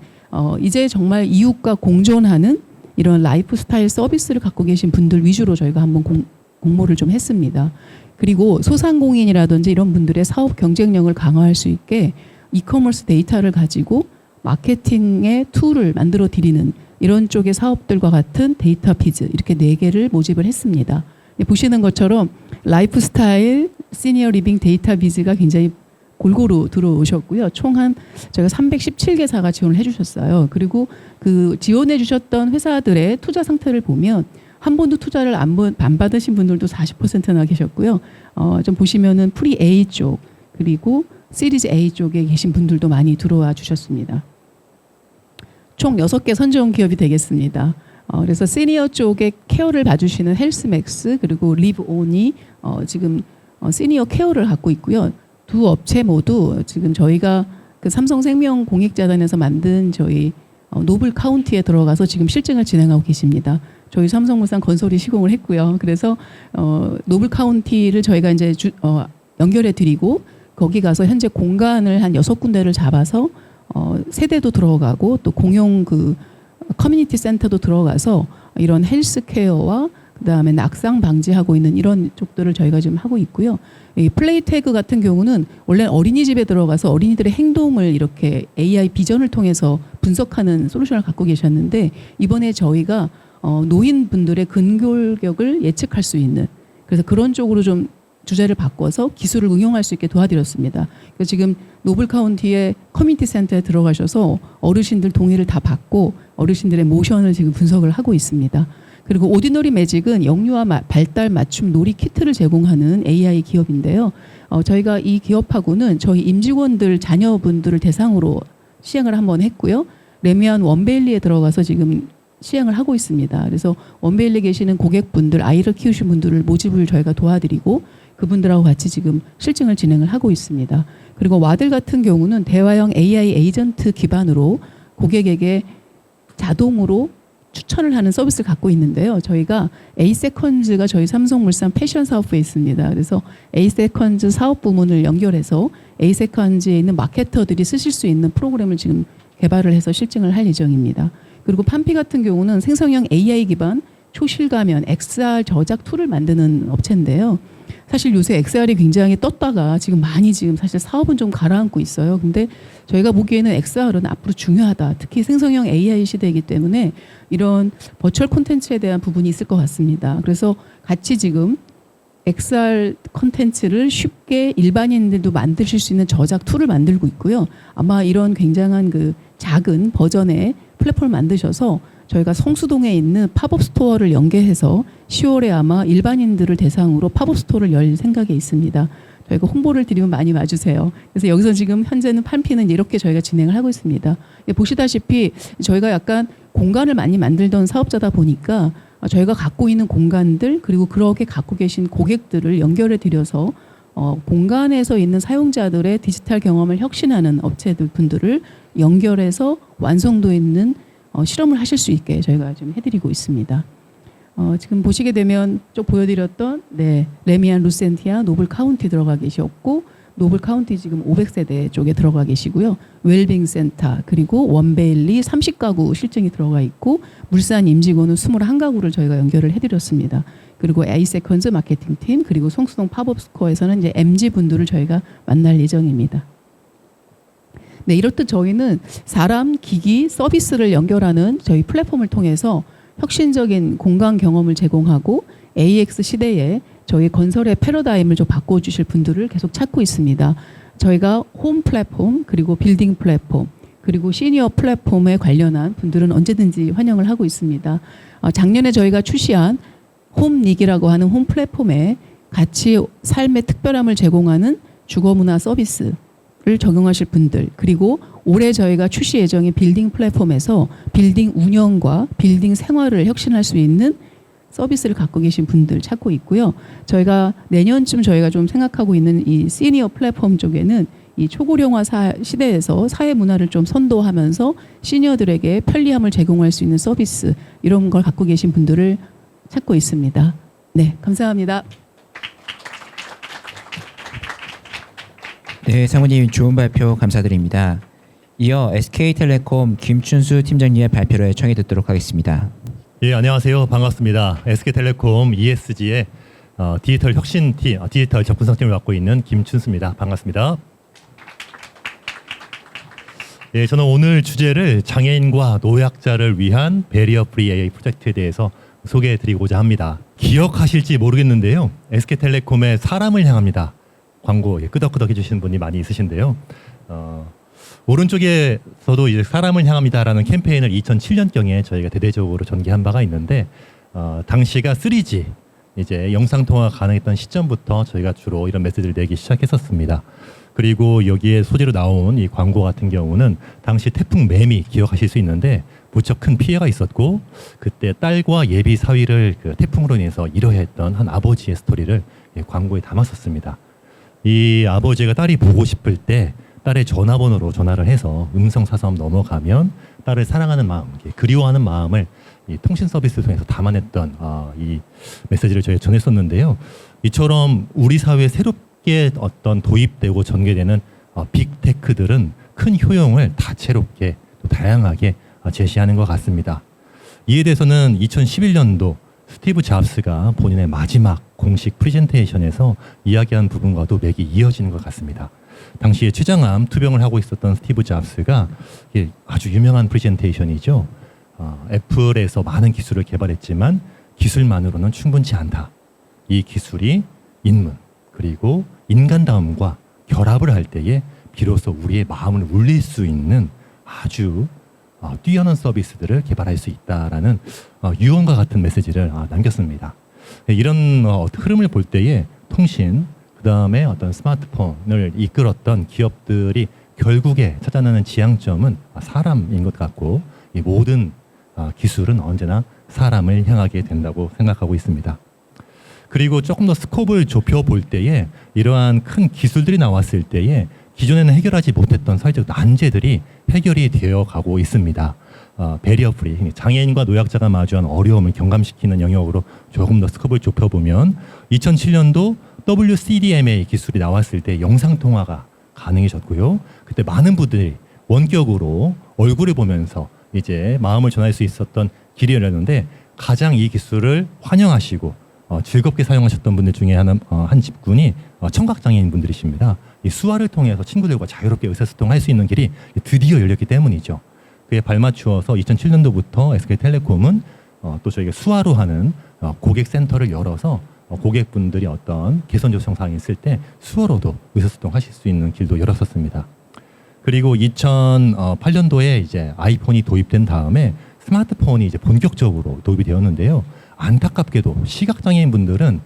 이제 정말 이웃과 공존하는 이런 라이프 스타일 서비스를 갖고 계신 분들 위주로 저희가 한번 공모를 좀 했습니다. 그리고 소상공인이라든지 이런 분들의 사업 경쟁력을 강화할 수 있게 이커머스 데이터를 가지고 마케팅의 툴을 만들어 드리는 이런 쪽의 사업들과 같은 데이터 비즈 이렇게 4개를 모집을 했습니다. 보시는 것처럼 라이프스타일, 시니어 리빙 데이터 비즈가 굉장히 골고루 들어오셨고요. 총 한 저희가 317개사가 지원을 해주셨어요. 그리고 그 지원해 주셨던 회사들의 투자 상태를 보면 한 번도 투자를 안 받으신 분들도 40%나 계셨고요. 좀 보시면은 프리 A 쪽 그리고 시리즈 A 쪽에 계신 분들도 많이 들어와 주셨습니다. 총 6개 선정 기업이 되겠습니다. 그래서 시니어 쪽에 케어를 봐주시는 헬스맥스 그리고 리브온이 지금 시니어 케어를 갖고 있고요. 두 업체 모두 지금 저희가 그 삼성생명 공익자단에서 만든 저희 노블 카운티에 들어가서 지금 실증을 진행하고 계십니다. 저희 삼성물산 건설이 시공을 했고요. 그래서 노블 카운티를 저희가 이제 연결해 드리고 거기 가서 현재 공간을 한 6군데를 잡아서 세대도 들어가고 또 공용 그 커뮤니티 센터도 들어가서 이런 헬스케어와 그다음에 낙상 방지하고 있는 이런 쪽들을 저희가 지금 하고 있고요. 이 플레이 태그 같은 경우는 원래 어린이집에 들어가서 어린이들의 행동을 이렇게 AI 비전을 통해서 분석하는 솔루션을 갖고 계셨는데 이번에 저희가 노인분들의 근골격을 예측할 수 있는 그래서 그런 쪽으로 좀 주제를 바꿔서 기술을 응용할 수 있게 도와드렸습니다. 그래서 지금 노블 카운티의 커뮤니티 센터에 들어가셔서 어르신들 동의를 다 받고 어르신들의 모션을 지금 분석을 하고 있습니다. 그리고 오디너리 매직은 영유아 발달 맞춤 놀이 키트를 제공하는 AI 기업인데요. 저희가 이 기업하고는 저희 임직원들 자녀분들을 대상으로 시행을 한번 했고요. 레미안 원베일리에 들어가서 지금 시행을 하고 있습니다. 그래서 원베일리에 계시는 고객분들, 아이를 키우신 분들을 모집을 저희가 도와드리고 그분들하고 같이 지금 실증을 진행을 하고 있습니다. 그리고 와들 같은 경우는 대화형 AI 에이전트 기반으로 고객에게 자동으로 추천을 하는 서비스를 갖고 있는데요. 저희가 에이세컨즈가 저희 삼성물산 패션 사업부에 있습니다. 그래서 에이세컨즈 사업 부문을 연결해서 에이세컨즈에 있는 마케터들이 쓰실 수 있는 프로그램을 지금 개발을 해서 실증을 할 예정입니다. 그리고 판피 같은 경우는 생성형 AI 기반 초실가면 XR 저작 툴을 만드는 업체인데요. 사실 요새 XR이 굉장히 떴다가 지금 많이 지금 사실 사업은 좀 가라앉고 있어요. 근데 저희가 보기에는 XR은 앞으로 중요하다. 특히 생성형 AI 시대이기 때문에 이런 버추얼 콘텐츠에 대한 부분이 있을 것 같습니다. 그래서 같이 지금 XR 콘텐츠를 쉽게 일반인들도 만드실 수 있는 저작 툴을 만들고 있고요. 아마 이런 굉장한 그 작은 버전의 플랫폼을 만드셔서 저희가 성수동에 있는 팝업 스토어를 연계해서 10월에 아마 일반인들을 대상으로 팝업 스토어를 열 생각에 있습니다. 저희가 홍보를 드리면 많이 와주세요. 그래서 여기서 지금 현재는 판피는 이렇게 저희가 진행을 하고 있습니다. 보시다시피 저희가 약간 공간을 많이 만들던 사업자다 보니까 저희가 갖고 있는 공간들 그리고 그렇게 갖고 계신 고객들을 연결해 드려서 공간에서 있는 사용자들의 디지털 경험을 혁신하는 업체들 분들을 연결해서 완성도 있는 실험을 하실 수 있게 저희가 좀 해드리고 있습니다. 지금 보시게 되면 쭉 보여드렸던 레미안 루센티아 노블 카운티 들어가 계셨고 노블 카운티 지금 500세대 쪽에 들어가 계시고요. 웰빙 센터 그리고 원베일리 30가구 실증이 들어가 있고 물산 임직원은 21가구를 저희가 연결을 해드렸습니다. 그리고 에이세컨즈 마케팅팀 그리고 성수동 팝업 스코어에서는 이제 MG 분들을 저희가 만날 예정입니다. 네, 이렇듯 저희는 사람, 기기, 서비스를 연결하는 저희 플랫폼을 통해서 혁신적인 공간 경험을 제공하고 AX 시대에 저희 건설의 패러다임을 좀 바꿔주실 분들을 계속 찾고 있습니다. 저희가 홈 플랫폼 그리고 빌딩 플랫폼 그리고 시니어 플랫폼에 관련한 분들은 언제든지 환영을 하고 있습니다. 작년에 저희가 출시한 홈닉이라고 하는 홈 플랫폼에 같이 삶의 특별함을 제공하는 주거문화 서비스를 적용하실 분들 그리고 올해 저희가 출시 예정인 빌딩 플랫폼에서 빌딩 운영과 빌딩 생활을 혁신할 수 있는 서비스를 갖고 계신 분들 찾고 있고요. 저희가 내년쯤 저희가 좀 생각하고 있는 이 시니어 플랫폼 쪽에는 이 초고령화 시대에서 사회 문화를 좀 선도하면서 시니어들에게 편리함을 제공할 수 있는 서비스 이런 걸 갖고 계신 분들을 찾고 있습니다. 네, 감사합니다. 네, 사모님 좋은 발표 감사드립니다. 이어 SK텔레콤 김춘수 팀장님의 발표를 청해 듣도록 하겠습니다. 예, 안녕하세요. 반갑습니다. SK텔레콤 ESG의 디지털 혁신팀, 디지털 접근성팀을 맡고 있는 김춘수입니다. 반갑습니다. 예, 저는 오늘 주제를 장애인과 노약자를 위한 베리어 프리 AA 프로젝트에 대해서 소개해드리고자 합니다. 기억하실지 모르겠는데요. SK텔레콤의 사람을 향합니다. 광고 끄덕끄덕 해주시는 분이 많이 있으신데요. 오른쪽에서도 이제 사람을 향합니다라는 캠페인을 2007년경에 저희가 대대적으로 전개한 바가 있는데 당시가 3G 이제 영상 통화가 가능했던 시점부터 저희가 주로 이런 메시지를 내기 시작했었습니다. 그리고 여기에 소재로 나온 이 광고 같은 경우는 당시 태풍 매미 기억하실 수 있는데 무척 큰 피해가 있었고 그때 딸과 예비 사위를 그 태풍으로 인해서 잃어야 했던 한 아버지의 스토리를 광고에 담았었습니다. 이 아버지가 딸이 보고 싶을 때 딸의 전화번호로 전화를 해서 음성 사서함 넘어가면 딸을 사랑하는 마음, 그리워하는 마음을 이 통신 서비스 통해서 담아냈던 이 메시지를 저희가 전했었는데요. 이처럼 우리 사회에 새롭게 어떤 도입되고 전개되는 빅테크들은 큰 효용을 다채롭게 또 다양하게 제시하는 것 같습니다. 이에 대해서는 2011년도 스티브 잡스가 본인의 마지막 공식 프레젠테이션에서 이야기한 부분과도 맥이 이어지는 것 같습니다. 당시에 췌장암 투병을 하고 있었던 스티브 잡스가 아주 유명한 프레젠테이션이죠. 애플에서 많은 기술을 개발했지만 기술만으로는 충분치 않다. 이 기술이 인문 그리고 인간다움과 결합을 할 때에 비로소 우리의 마음을 울릴 수 있는 아주 뛰어난 서비스들을 개발할 수 있다라는 유언과 같은 메시지를 남겼습니다. 이런 흐름을 볼 때에 통신, 그 다음에 어떤 스마트폰을 이끌었던 기업들이 결국에 찾아내는 지향점은 사람인 것 같고 이 모든 기술은 언제나 사람을 향하게 된다고 생각하고 있습니다. 그리고 조금 더 스코프를 좁혀볼 때에 이러한 큰 기술들이 나왔을 때에 기존에는 해결하지 못했던 사회적 난제들이 해결이 되어 가고 있습니다. 베리어 프리, 장애인과 노약자가 마주한 어려움을 경감시키는 영역으로 조금 더 스코프를 좁혀보면 2007년도 WCDMA 기술이 나왔을 때 영상통화가 가능해졌고요. 그때 많은 분들이 원격으로 얼굴을 보면서 이제 마음을 전할 수 있었던 길이 열렸는데 가장 이 기술을 환영하시고 즐겁게 사용하셨던 분들 중에 한 집군이 청각장애인 분들이십니다. 이 수화를 통해서 친구들과 자유롭게 의사소통할 수 있는 길이 드디어 열렸기 때문이죠. 그에 발맞추어서 2007년도부터 SK텔레콤은 또 저희가 수화로 하는 고객센터를 열어서 고객분들이 어떤 개선 요청 사항이 있을 때 수어로도 의사소통하실 수 있는 길도 열었었습니다. 그리고 2008년도에 이제 아이폰이 도입된 다음에 스마트폰이 이제 본격적으로 도입이 되었는데요. 안타깝게도 시각장애인 분들은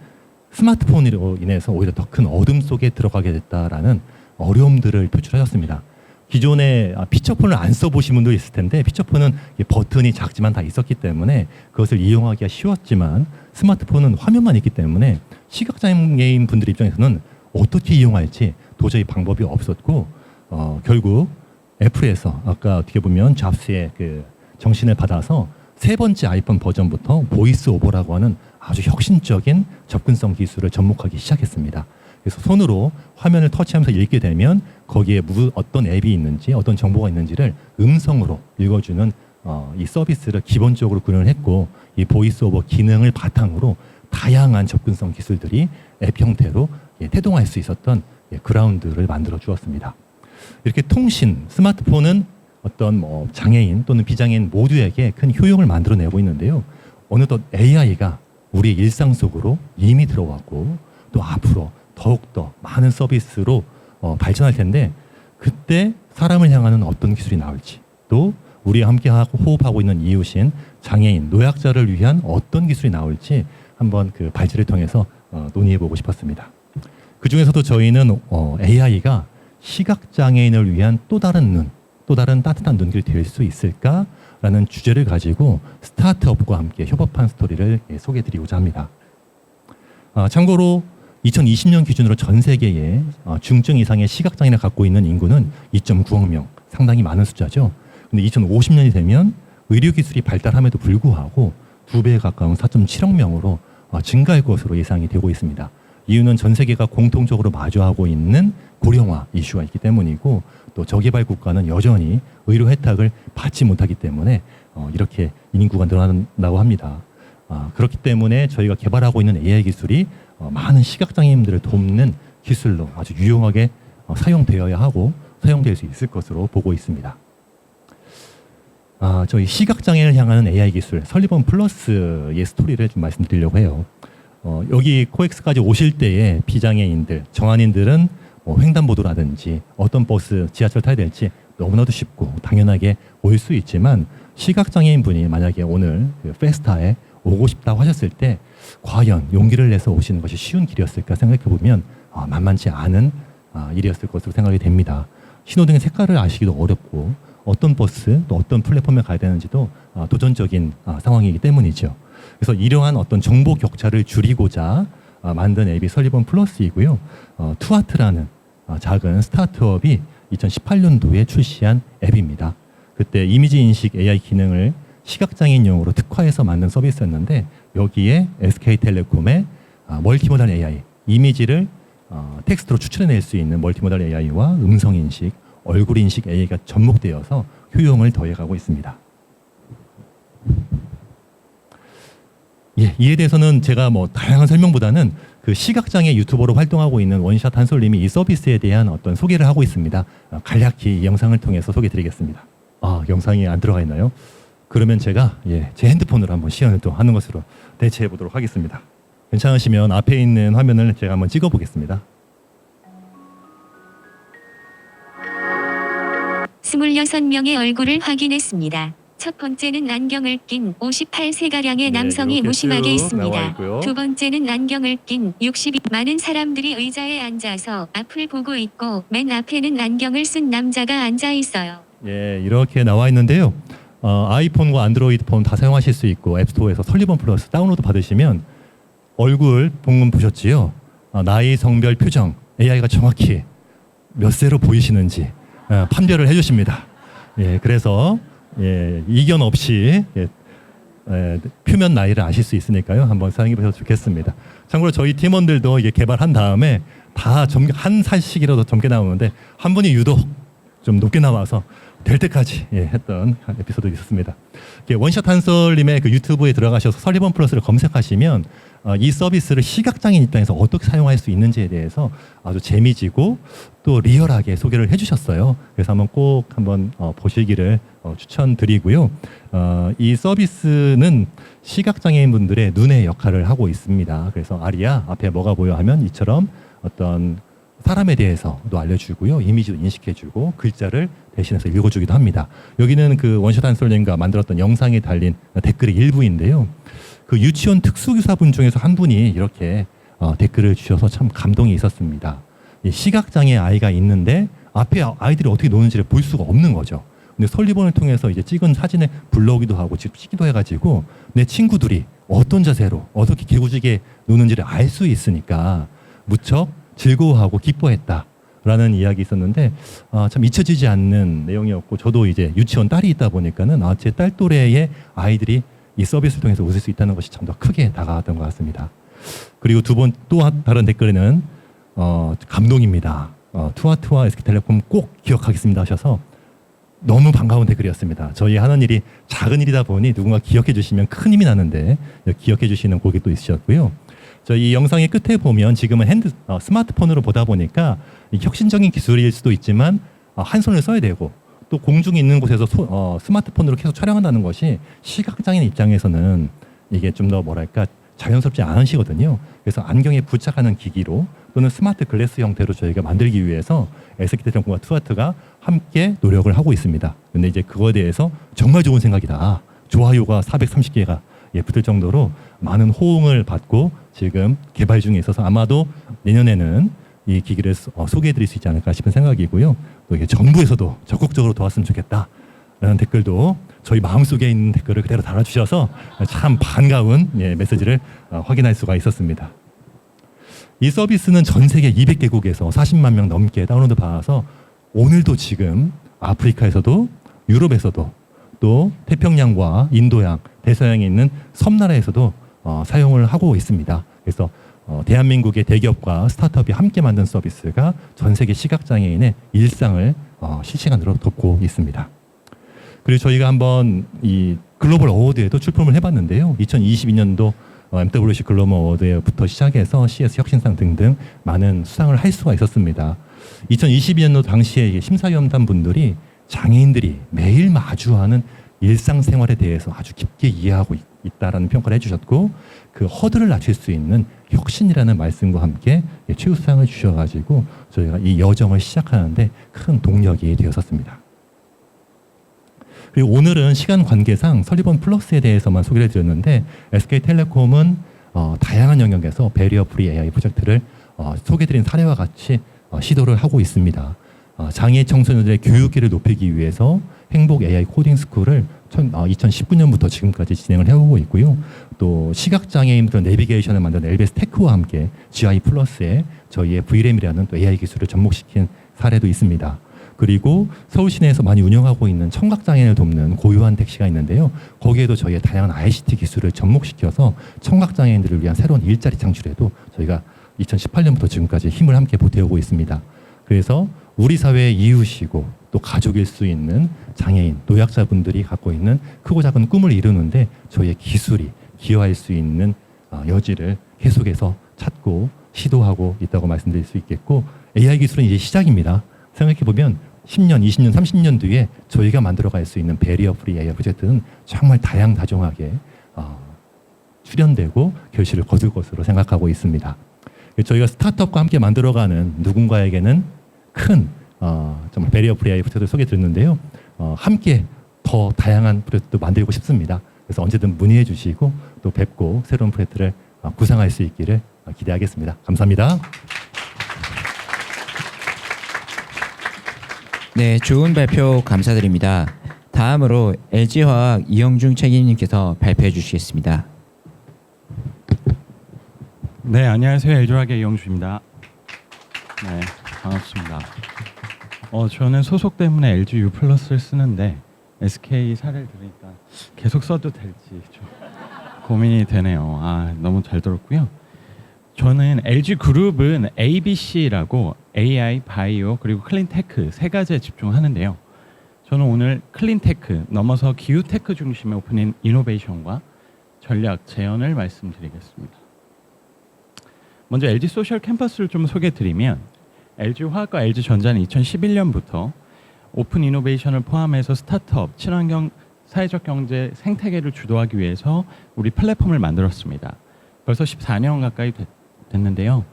스마트폰으로 인해서 오히려 더 큰 어둠 속에 들어가게 됐다라는 어려움들을 표출하셨습니다. 기존에 피처폰을 안 써보신 분도 있을 텐데 피처폰은 버튼이 작지만 다 있었기 때문에 그것을 이용하기가 쉬웠지만 스마트폰은 화면만 있기 때문에 시각장애인 분들 입장에서는 어떻게 이용할지 도저히 방법이 없었고 결국 애플에서 아까 어떻게 보면 잡스의 그 정신을 받아서 세 번째 아이폰 버전부터 보이스 오버라고 하는 아주 혁신적인 접근성 기술을 접목하기 시작했습니다. 그래서 손으로 화면을 터치하면서 읽게 되면 거기에 어떤 앱이 있는지 어떤 정보가 있는지를 음성으로 읽어주는 이 서비스를 기본적으로 구현을 했고 이 보이스 오버 기능을 바탕으로 다양한 접근성 기술들이 앱 형태로 태동할 수 있었던 그라운드를 만들어 주었습니다. 이렇게 통신, 스마트폰은 어떤 장애인 또는 비장애인 모두에게 큰 효용을 만들어내고 있는데요. 어느덧 AI가 우리 일상 속으로 이미 들어왔고 또 앞으로 더욱더 많은 서비스로 발전할 텐데 그때 사람을 향하는 어떤 기술이 나올지 또 우리와 함께 호흡하고 있는 이웃인 장애인, 노약자를 위한 어떤 기술이 나올지 한번 그 발제를 통해서 논의해보고 싶었습니다. 그 중에서도 저희는 AI가 시각장애인을 위한 또 다른 눈, 또 다른 따뜻한 눈길이 될 수 있을까라는 주제를 가지고 스타트업과 함께 협업한 스토리를 소개해드리고자 합니다. 참고로 2020년 기준으로 전 세계에 중증 이상의 시각장애를 갖고 있는 인구는 2.9억 명, 상당히 많은 숫자죠. 근데 2050년이 되면 의료기술이 발달함에도 불구하고 2배에 가까운 4.7억 명으로 증가할 것으로 예상이 되고 있습니다. 이유는 전 세계가 공통적으로 마주하고 있는 고령화 이슈가 있기 때문이고 또 저개발 국가는 여전히 의료 혜택을 받지 못하기 때문에 이렇게 인구가 늘어난다고 합니다. 그렇기 때문에 저희가 개발하고 있는 AI 기술이 많은 시각장애인들을 돕는 기술로 아주 유용하게 사용되어야 하고 사용될 수 있을 것으로 보고 있습니다. 저희 시각장애인을 향하는 AI 기술 설리번 플러스의 스토리를 좀 말씀드리려고 해요. 여기 코엑스까지 오실 때에 비장애인들, 정한인들은 횡단보도라든지 어떤 버스, 지하철 타야 될지 너무나도 쉽고 당연하게 올 수 있지만 시각장애인 분이 만약에 오늘 그 페스타에 오고 싶다고 하셨을 때 과연 용기를 내서 오시는 것이 쉬운 길이었을까 생각해 보면 만만치 않은 일이었을 것으로 생각이 됩니다. 신호등의 색깔을 아시기도 어렵고 어떤 버스 또 어떤 플랫폼에 가야 되는지도 도전적인 상황이기 때문이죠. 그래서 이러한 어떤 정보 격차를 줄이고자 만든 앱이 설리번 플러스이고요. 투아트라는 작은 스타트업이 2018년도에 출시한 앱입니다. 그때 이미지 인식 AI 기능을 시각장애인용으로 특화해서 만든 서비스였는데 여기에 SK텔레콤의 멀티모달 AI, 이미지를 텍스트로 추출해낼 수 있는 멀티모달 AI와 음성 인식, 얼굴 인식 AI가 접목되어서 효용을 더해가고 있습니다. 예, 이에 대해서는 제가 다양한 설명보다는 그 시각장애 유튜버로 활동하고 있는 원샷 한솔님이 이 서비스에 대한 어떤 소개를 하고 있습니다. 간략히 이 영상을 통해서 소개드리겠습니다. 영상이 안 들어가 있나요? 그러면 제가 제 핸드폰으로 한번 시연을 또 하는 것으로 대체해 보도록 하겠습니다. 괜찮으시면 앞에 있는 화면을 제가 한번 찍어 보겠습니다. 26명의 얼굴을 확인했습니다. 첫 번째는 안경을 낀 58세가량의 남성이 무심하게 있습니다. 두 번째는 안경을 낀 62 많은 사람들이 의자에 앉아서 앞을 보고 있고 맨 앞에는 안경을 쓴 남자가 앉아 있어요. 예, 이렇게 나와 있는데요. 아이폰과 안드로이드 폰 다 사용하실 수 있고 앱스토어에서 설리번 플러스 다운로드 받으시면 얼굴 본문 보셨지요? 나이, 성별, 표정 AI가 정확히 몇 세로 보이시는지 판별을 해주십니다. 예, 그래서 이견 없이 표면 나이를 아실 수 있으니까요. 한번 사용해 보셔도 좋겠습니다. 참고로 저희 팀원들도 이게 개발한 다음에 다 한 살씩이라도 젊게 나오는데 한 분이 유독 좀 높게 나와서 될 때까지 했던 에피소드가 있었습니다. 원샷 한솔님의 그 유튜브에 들어가셔서 설리번 플러스를 검색하시면 이 서비스를 시각장애인 입장에서 어떻게 사용할 수 있는지에 대해서 아주 재미지고 또 리얼하게 소개를 해주셨어요. 그래서 꼭 한번 보시기를 추천드리고요. 이 서비스는 시각장애인 분들의 눈의 역할을 하고 있습니다. 그래서 아리야 앞에 뭐가 보여 하면 이처럼 어떤 사람에 대해서도 알려주고요. 이미지도 인식해주고 글자를 대신해서 읽어주기도 합니다. 여기는 그 원샷 한솔님과 만들었던 영상에 달린 댓글의 일부인데요. 그 유치원 특수교사분 중에서 한 분이 이렇게 댓글을 주셔서 참 감동이 있었습니다. 시각장애 아이가 있는데 앞에 아이들이 어떻게 노는지를 볼 수가 없는 거죠. 근데 설리번을 통해서 이제 찍은 사진을 불러오기도 하고 직접 찍기도 해가지고 내 친구들이 어떤 자세로 어떻게 개구지게 노는지를 알 수 있으니까 무척 즐거워하고 기뻐했다라는 이야기 있었는데 참 잊혀지지 않는 내용이었고 저도 이제 유치원 딸이 있다 보니까는 제 딸 또래의 아이들이 이 서비스를 통해서 웃을 수 있다는 것이 참 더 크게 다가왔던 것 같습니다. 그리고 또 다른 댓글에는 감동입니다. 투아트와 SK텔레콤 꼭 기억하겠습니다 하셔서 너무 반가운 댓글이었습니다. 저희 하는 일이 작은 일이다 보니 누군가 기억해 주시면 큰 힘이 나는데 기억해 주시는 고객도 있으셨고요. 이 영상의 끝에 보면 지금은 스마트폰으로 보다 보니까 혁신적인 기술일 수도 있지만 한 손을 써야 되고 또 공중에 있는 곳에서 스마트폰으로 계속 촬영한다는 것이 시각장애인 입장에서는 이게 좀 더 자연스럽지 않으시거든요. 그래서 안경에 부착하는 기기로 또는 스마트 글래스 형태로 저희가 만들기 위해서 SK텔레콤과 투아트가 함께 노력을 하고 있습니다. 근데 이제 그거에 대해서 정말 좋은 생각이다. 좋아요가 430개가 붙을 정도로 많은 호응을 받고 지금 개발 중에 있어서 아마도 내년에는 이 기기를 소개해드릴 수 있지 않을까 싶은 생각이고요. 또 이게 정부에서도 적극적으로 도왔으면 좋겠다라는 댓글도 저희 마음속에 있는 댓글을 그대로 달아주셔서 참 반가운 메시지를 확인할 수가 있었습니다. 이 서비스는 전 세계 200개국에서 40만 명 넘게 다운로드 받아서 오늘도 지금 아프리카에서도 유럽에서도 또 태평양과 인도양, 대서양에 있는 섬나라에서도 사용을 하고 있습니다. 그래서 대한민국의 대기업과 스타트업이 함께 만든 서비스가 전 세계 시각장애인의 일상을 실시간으로 돕고 있습니다. 그리고 저희가 한번 이 글로벌 어워드에도 출품을 해봤는데요. 2022년도 MWC 글로벌 어워드부터 시작해서 CS 혁신상 등등 많은 수상을 할 수가 있었습니다. 2022년도 당시에 심사위원단 분들이 장애인들이 매일 마주하는 일상생활에 대해서 아주 깊게 이해하고 있다라는 평가를 해주셨고, 그 허들을 낮출 수 있는 혁신이라는 말씀과 함께 최우수상을 주셔가지고 저희가 이 여정을 시작하는데 큰 동력이 되었었습니다. 그리고 오늘은 시간 관계상 설리번 플러스에 대해서만 소개를 드렸는데, SK텔레콤은 다양한 영역에서 배리어 프리 AI 프로젝트를 소개드린 사례와 같이 시도를 하고 있습니다. 장애 청소년들의 교육기를 높이기 위해서 행복 AI 코딩 스쿨을 2019년부터 지금까지 진행을 해오고 있고요. 또 시각장애인들 내비게이션을 만든 LBS 테크와 함께 GI 플러스에 저희의 VRAM이라는 또 AI 기술을 접목시킨 사례도 있습니다. 그리고 서울 시내에서 많이 운영하고 있는 청각장애인을 돕는 고요한 택시가 있는데요. 거기에도 저희의 다양한 ICT 기술을 접목시켜서 청각장애인들을 위한 새로운 일자리 창출에도 저희가 2018년부터 지금까지 힘을 함께 보태오고 있습니다. 그래서 우리 사회의 이웃이고 또 가족일 수 있는 장애인, 노약자분들이 갖고 있는 크고 작은 꿈을 이루는데 저희의 기술이 기여할 수 있는 여지를 계속해서 찾고 시도하고 있다고 말씀드릴 수 있겠고, AI 기술은 이제 시작입니다. 생각해보면 10년, 20년, 30년 뒤에 저희가 만들어갈 수 있는 배리어 프리 AI 프로젝트는 정말 다양다종하게 출현되고 결실을 거둘 것으로 생각하고 있습니다. 저희가 스타트업과 함께 만들어가는 누군가에게는 큰 정말 배리어 프리 AI 프로젝트를 소개드렸는데요. 함께 더 다양한 프로젝트도 만들고 싶습니다. 그래서 언제든 문의해 주시고 또 뵙고 새로운 프로젝트를 구상할 수 있기를 기대하겠습니다. 감사합니다. 네, 좋은 발표 감사드립니다. 다음으로 LG화학 이영중 책임님께서 발표해 주시겠습니다. 네, 안녕하세요. LG화학의 이영주입니다. 네, 반갑습니다. 저는 소속 때문에 LG U 플러스를 쓰는데 SK 사례를 들으니까 계속 써도 될지 좀 고민이 되네요. 너무 잘 들었고요. 저는 LG 그룹은 ABC라고 AI, 바이오 그리고 클린테크 세 가지에 집중하는데요. 저는 오늘 클린테크 넘어서 기후테크 중심의 오픈 이노베이션과 전략 재현을 말씀드리겠습니다. 먼저 LG 소셜 캠퍼스를 좀 소개드리면, LG화학과 LG전자는 2011년부터 오픈 이노베이션을 포함해서 스타트업, 친환경, 사회적 경제 생태계를 주도하기 위해서 우리 플랫폼을 만들었습니다. 벌써 14년 가까이 됐는데요.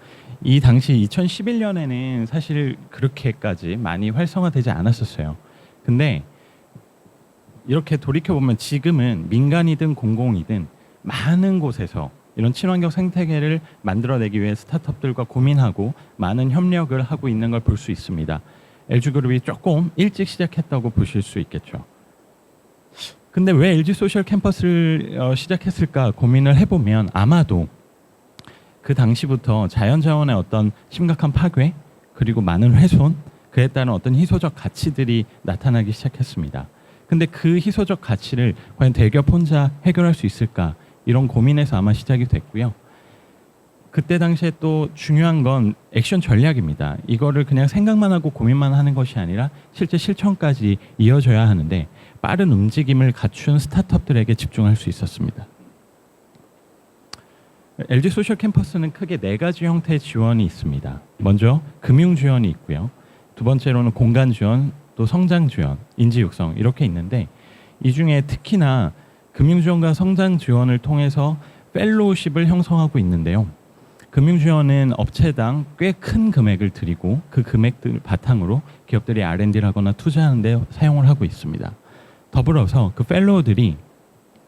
이 당시 2011년에는 사실 그렇게까지 많이 활성화되지 않았었어요. 근데 이렇게 돌이켜보면 지금은 민간이든 공공이든 많은 곳에서 이런 친환경 생태계를 만들어내기 위해 스타트업들과 고민하고 많은 협력을 하고 있는 걸 볼 수 있습니다. LG그룹이 조금 일찍 시작했다고 보실 수 있겠죠. 근데 왜 LG 소셜 캠퍼스를 시작했을까 고민을 해보면, 아마도 그 당시부터 자연자원의 어떤 심각한 파괴 그리고 많은 훼손, 그에 따른 어떤 희소적 가치들이 나타나기 시작했습니다. 근데 그 희소적 가치를 과연 대기업 혼자 해결할 수 있을까, 이런 고민에서 아마 시작이 됐고요. 그때 당시에 또 중요한 건 액션 전략입니다. 이거를 그냥 생각만 하고 고민만 하는 것이 아니라 실제 실천까지 이어져야 하는데, 빠른 움직임을 갖춘 스타트업들에게 집중할 수 있었습니다. LG 소셜 캠퍼스는 크게 4가지 형태의 지원이 있습니다. 먼저 금융 지원이 있고요. 두 번째로는 공간 지원, 또 성장 지원, 인지 육성, 이렇게 있는데, 이 중에 특히나 금융 지원과 성장 지원을 통해서 펠로우십을 형성하고 있는데요. 금융 지원은 업체당 꽤 큰 금액을 들이고 그 금액들 바탕으로 기업들이 R&D를 하거나 투자하는 데 사용을 하고 있습니다. 더불어서 그 펠로우들이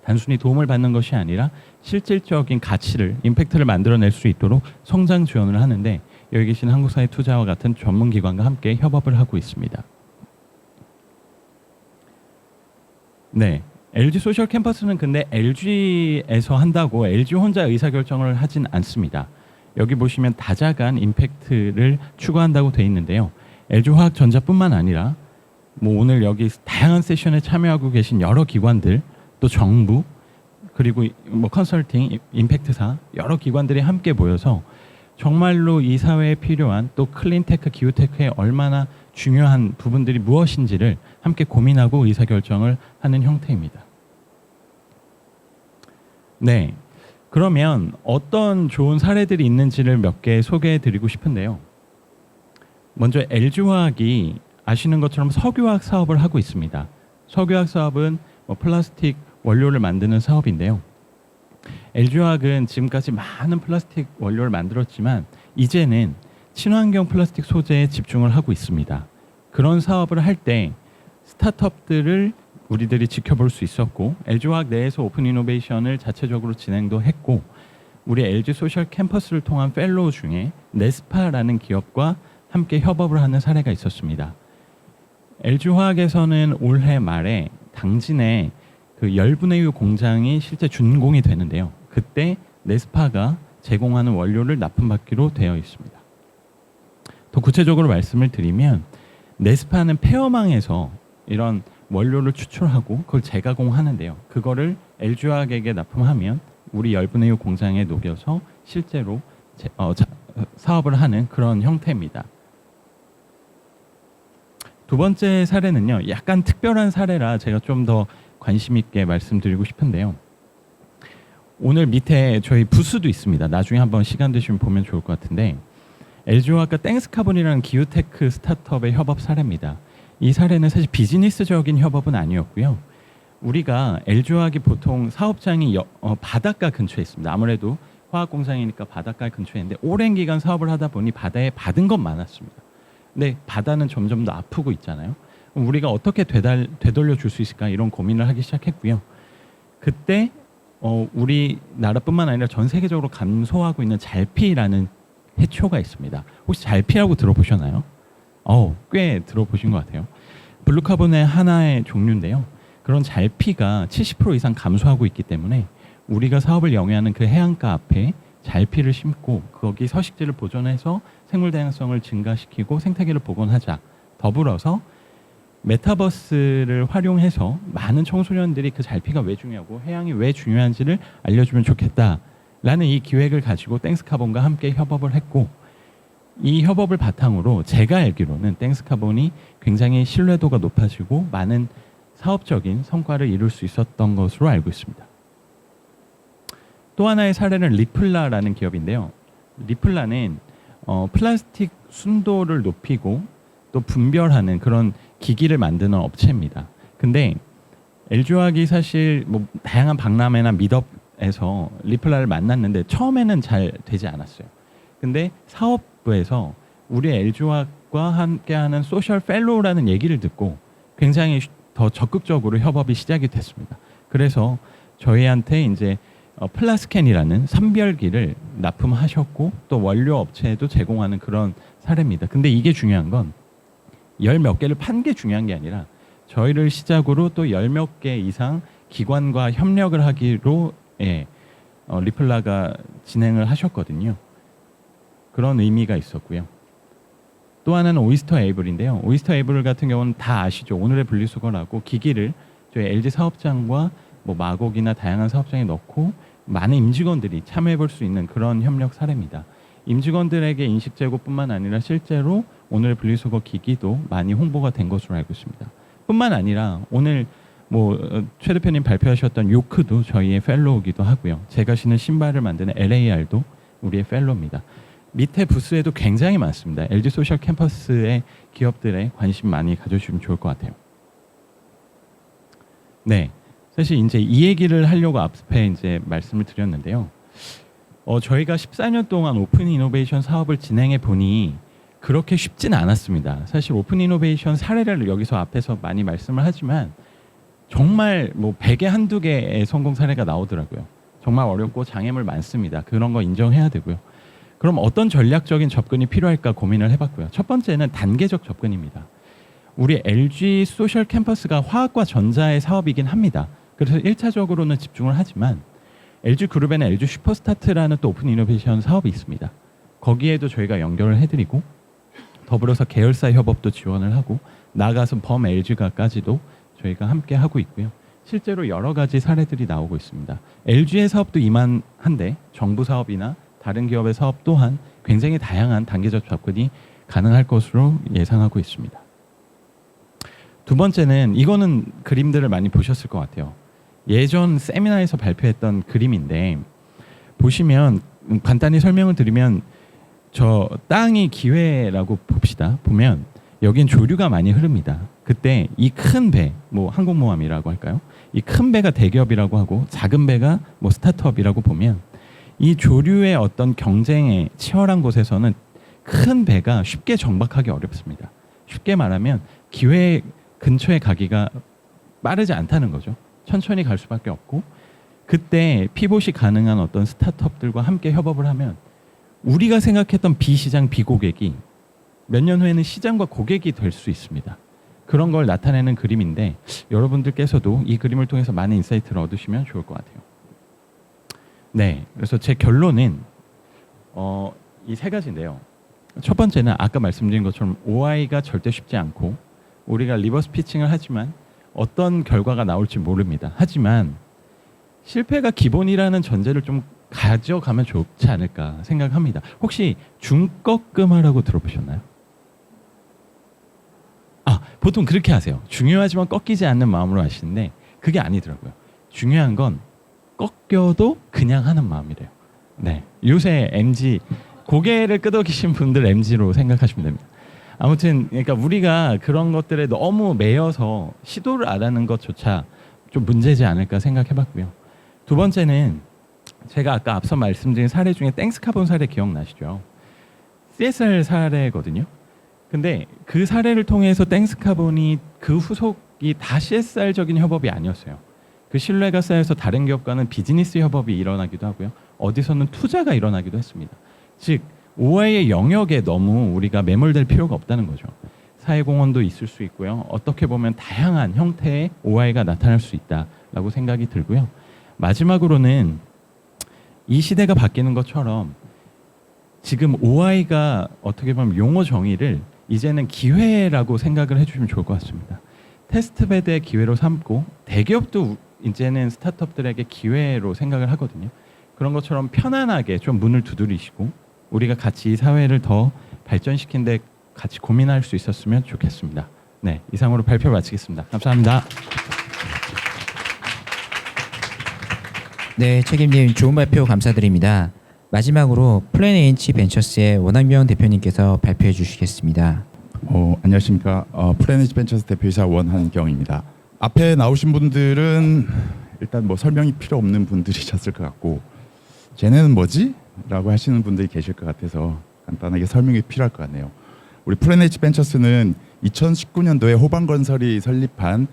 단순히 도움을 받는 것이 아니라 실질적인 가치를, 임팩트를 만들어낼 수 있도록 성장 지원을 하는데, 여기 계신 한국사회투자와 같은 전문기관과 함께 협업을 하고 있습니다. 네, LG 소셜 캠퍼스는 근데 LG에서 한다고 LG 혼자 의사결정을 하진 않습니다. 여기 보시면 다자간 임팩트를 추구한다고 되어 있는데요. LG화학전자뿐만 아니라 오늘 여기 다양한 세션에 참여하고 계신 여러 기관들, 또 정부, 그리고 컨설팅, 임팩트사, 여러 기관들이 함께 모여서 정말로 이 사회에 필요한, 또 클린테크, 기후테크에 얼마나 중요한 부분들이 무엇인지를 함께 고민하고 의사결정을 하는 형태입니다. 네, 그러면 어떤 좋은 사례들이 있는지를 몇 개 소개해드리고 싶은데요. 먼저 LG화학이 아시는 것처럼 석유화학 사업을 하고 있습니다. 석유화학 사업은 플라스틱 원료를 만드는 사업인데요. LG화학은 지금까지 많은 플라스틱 원료를 만들었지만 이제는 친환경 플라스틱 소재에 집중을 하고 있습니다. 그런 사업을 할 때 스타트업들을 우리들이 지켜볼 수 있었고 LG화학 내에서 오픈 이노베이션을 자체적으로 진행도 했고 우리 LG 소셜 캠퍼스를 통한 펠로우 중에 네스파라는 기업과 함께 협업을 하는 사례가 있었습니다. LG화학에서는 올해 말에 당진에 그 열분해유 공장이 실제 준공이 되는데요. 그때 네스파가 제공하는 원료를 납품받기로 되어 있습니다. 더 구체적으로 말씀을 드리면 네스파는 폐어망에서 이런 원료를 추출하고 그걸 재가공하는데요. 그거를 LG화학에게 납품하면 우리 열분해유 공장에 녹여서 실제로 사업을 하는 그런 형태입니다. 두 번째 사례는요. 약간 특별한 사례라 제가 좀 더 관심 있게 말씀드리고 싶은데요. 오늘 밑에 저희 부스도 있습니다. 나중에 한번 시간 되시면 보면 좋을 것 같은데 LG화학과 땡스카본이라는 기후테크 스타트업의 협업 사례입니다. 이 사례는 사실 비즈니스적인 협업은 아니었고요. 우리가 LG화학이 보통 사업장이 바닷가 근처에 있습니다. 아무래도 화학공장이니까 바닷가 근처에 있는데 오랜 기간 사업을 하다 보니 바다에 받은 건 많았습니다. 근데 바다는 점점 더 아프고 있잖아요. 우리가 어떻게 되돌려 줄 수 있을까 이런 고민을 하기 시작했고요. 그때 우리나라뿐만 아니라 전 세계적으로 감소하고 있는 잘피라는 해초가 있습니다. 혹시 잘피라고 들어보셨나요? 꽤 들어보신 것 같아요. 블루카본의 하나의 종류인데요. 그런 잘피가 70% 이상 감소하고 있기 때문에 우리가 사업을 영위하는 그 해안가 앞에 잘피를 심고 거기 서식지를 보존해서 생물 다양성을 증가시키고 생태계를 복원하자. 더불어서 메타버스를 활용해서 많은 청소년들이 그 잘피가 왜 중요하고 해양이 왜 중요한지를 알려주면 좋겠다라는 이 기획을 가지고 땡스카본과 함께 협업을 했고 이 협업을 바탕으로 제가 알기로는 땡스카본이 굉장히 신뢰도가 높아지고 많은 사업적인 성과를 이룰 수 있었던 것으로 알고 있습니다. 또 하나의 사례는 리플라라는 기업인데요. 리플라는 플라스틱 순도를 높이고 또 분별하는 그런 기기를 만드는 업체입니다. 근데 LG화학이 사실 다양한 박람회나 미덥에서 리플라를 만났는데 처음에는 잘 되지 않았어요. 근데 사업부에서 우리 LG화학과 함께하는 소셜 펠로우라는 얘기를 듣고 굉장히 더 적극적으로 협업이 시작이 됐습니다. 그래서 저희한테 이제 플라스캔이라는 선별기를 납품하셨고 또 원료 업체에도 제공하는 그런 사례입니다. 근데 이게 중요한 건 열 몇 개를 판 게 중요한 게 아니라 저희를 시작으로 또 열 몇 개 이상 기관과 협력을 하기로 리플라가 진행을 하셨거든요. 그런 의미가 있었고요. 또 하나는 오이스터 에이블인데요. 오이스터 에이블 같은 경우는 다 아시죠. 오늘의 분리수거라고 기기를 저희 LG 사업장과 마곡이나 다양한 사업장에 넣고 많은 임직원들이 참여해 볼 수 있는 그런 협력 사례입니다. 임직원들에게 인식 제고뿐만 아니라 실제로 오늘 분리수거 기기도 많이 홍보가 된 것으로 알고 있습니다. 뿐만 아니라 오늘 최 대표님 발표하셨던 요크도 저희의 펠로우기도 하고요. 제가 신는 신발을 만드는 LAR도 우리의 펠로우입니다. 밑에 부스에도 굉장히 많습니다. LG 소셜 캠퍼스의 기업들에 관심 많이 가져주시면 좋을 것 같아요. 네, 사실 이제 이 얘기를 하려고 앞에 이제 말씀을 드렸는데요. 저희가 14년 동안 오픈 이노베이션 사업을 진행해 보니 그렇게 쉽진 않았습니다. 사실 오픈 이노베이션 사례를 여기서 앞에서 많이 말씀을 하지만 정말 100에 한두 개의 성공 사례가 나오더라고요. 정말 어렵고 장애물 많습니다. 그런 거 인정해야 되고요. 그럼 어떤 전략적인 접근이 필요할까 고민을 해봤고요. 첫 번째는 단계적 접근입니다. 우리 LG 소셜 캠퍼스가 화학과 전자의 사업이긴 합니다. 그래서 1차적으로는 집중을 하지만 LG 그룹에는 LG 슈퍼스타트라는 또 오픈 이노베이션 사업이 있습니다. 거기에도 저희가 연결을 해드리고 더불어서 계열사 협업도 지원을 하고 나아가서 범 LG가까지도 저희가 함께 하고 있고요. 실제로 여러 가지 사례들이 나오고 있습니다. LG의 사업도 이만한데 정부 사업이나 다른 기업의 사업 또한 굉장히 다양한 단계적 접근이 가능할 것으로 예상하고 있습니다. 두 번째는 이거는 그림들을 많이 보셨을 것 같아요. 예전 세미나에서 발표했던 그림인데 보시면 간단히 설명을 드리면 저 땅이 기회라고 봅시다. 보면 여긴 조류가 많이 흐릅니다. 그때 이 큰 배, 뭐 항공모함이라고 할까요? 이 큰 배가 대기업이라고 하고 작은 배가 뭐 스타트업이라고 보면 이 조류의 어떤 경쟁에 치열한 곳에서는 큰 배가 쉽게 정박하기 어렵습니다. 쉽게 말하면 기회 근처에 가기가 빠르지 않다는 거죠. 천천히 갈 수밖에 없고 그때 피봇이 가능한 어떤 스타트업들과 함께 협업을 하면 우리가 생각했던 비시장 비고객이 몇 년 후에는 시장과 고객이 될 수 있습니다. 그런 걸 나타내는 그림인데 여러분들께서도 이 그림을 통해서 많은 인사이트를 얻으시면 좋을 것 같아요. 네, 그래서 제 결론은 이 세 가지인데요. 첫 번째는 아까 말씀드린 것처럼 OI가 절대 쉽지 않고 우리가 리버스 피칭을 하지만 어떤 결과가 나올지 모릅니다. 하지만 실패가 기본이라는 전제를 좀 가져가면 좋지 않을까 생각합니다. 혹시 중꺾음하라고 들어보셨나요? 보통 그렇게 하세요. 중요하지만 꺾이지 않는 마음으로 하시는데 그게 아니더라고요. 중요한 건 꺾여도 그냥 하는 마음이래요. 네, 요새 MZ 고개를 끄덕이신 분들 MZ로 생각하시면 됩니다. 아무튼 그러니까 우리가 그런 것들에 너무 매여서 시도를 안 하는 것조차 좀 문제지 않을까 생각해봤고요. 두 번째는 제가 아까 앞서 말씀드린 사례 중에 땡스카본 사례 기억나시죠? CSR 사례거든요. 근데 그 사례를 통해서 땡스카본이 그 후속이 다 CSR적인 협업이 아니었어요. 그 신뢰가 쌓여서 다른 기업과는 비즈니스 협업이 일어나기도 하고요. 어디서는 투자가 일어나기도 했습니다. 즉 OI의 영역에 너무 우리가 매몰될 필요가 없다는 거죠. 사회공헌도 있을 수 있고요. 어떻게 보면 다양한 형태의 OI가 나타날 수 있다라고 생각이 들고요. 마지막으로는 이 시대가 바뀌는 것처럼 지금 OI가 어떻게 보면 용어 정의를 이제는 기회라고 생각을 해주시면 좋을 것 같습니다. 테스트베드의 기회로 삼고 대기업도 이제는 스타트업들에게 기회로 생각을 하거든요. 그런 것처럼 편안하게 좀 문을 두드리시고 우리가 같이 이 사회를 더 발전시킨 데 같이 고민할 수 있었으면 좋겠습니다. 네, 이상으로 발표 마치겠습니다. 감사합니다. 네, 책임님 좋은 발표 감사드립니다. 마지막으로 플래닛 벤처스의 원학명 대표님께서 발표해 주시겠습니다. 안녕하십니까. 플래닛 벤처스 대표이사 원한경입니다. 앞에 나오신 분들은 일단 뭐 설명이 필요 없는 분들이셨을 것 같고 쟤네는 뭐지? 라고 하시는 분들이 계실 것 같아서 간단하게 설명이 필요할 것 같네요. 우리 플래닛 벤처스는 2019년도에 호방건설이 설립한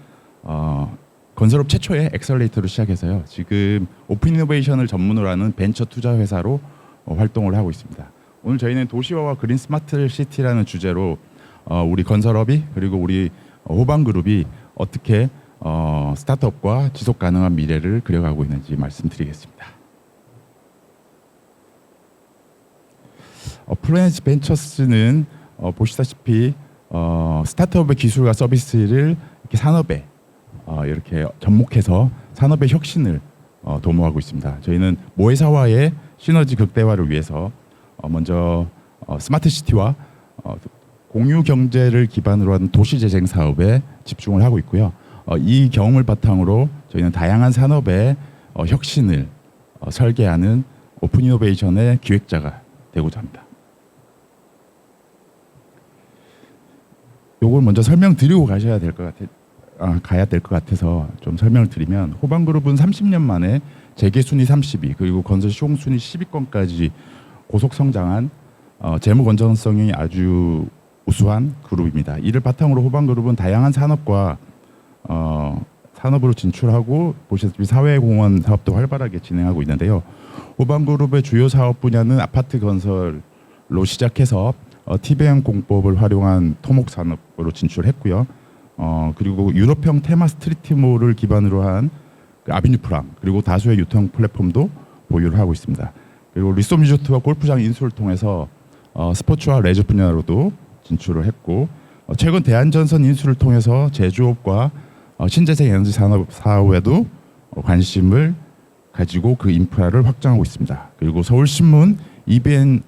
건설업 최초의 엑셀레이터로 시작해서요. 지금 오픈 이노베이션을 전문으로 하는 벤처 투자 회사로 활동을 하고 있습니다. 오늘 저희는 도시화와 그린 스마트 시티라는 주제로 우리 건설업이 그리고 우리 호방그룹이 어떻게 스타트업과 지속 가능한 미래를 그려가고 있는지 말씀드리겠습니다. 플래닛 벤처스는 보시다시피 스타트업의 기술과 서비스를 이렇게 산업에 이렇게 접목해서 산업의 혁신을 도모하고 있습니다. 저희는 모회사와의 시너지 극대화를 위해서 먼저 스마트 시티와 공유 경제를 기반으로 하는 도시 재생 사업에 집중을 하고 있고요. 이 경험을 바탕으로 저희는 다양한 산업의 혁신을 설계하는 오픈 이노베이션의 기획자가 되고자 합니다. 요걸 먼저 설명드리고 가셔야 될 것 같아서 좀 설명을 드리면 호방그룹은 30년 만에 재계 순위 30위 그리고 건설 시공 순위 10위권까지 고속 성장한 재무 건전성이 아주 우수한 그룹입니다. 이를 바탕으로 호방그룹은 다양한 산업과 산업으로 진출하고 보시다시피 사회공헌 사업도 활발하게 진행하고 있는데요. 호방그룹의 주요 사업 분야는 아파트 건설로 시작해서 티베형 공법을 활용한 토목 산업으로 진출했고요. 그리고 유럽형 테마 스트리트몰을 기반으로 한 아비뉴 프랑 그리고 다수의 유통 플랫폼도 보유를 하고 있습니다. 그리고 리솜 리조트와 골프장 인수를 통해서 스포츠와 레저 분야로도 진출을 했고 최근 대한전선 인수를 통해서 제조업과 신재생 에너지 산업 사업에도 관심을 가지고 그 인프라를 확장하고 있습니다. 그리고 서울신문, EBN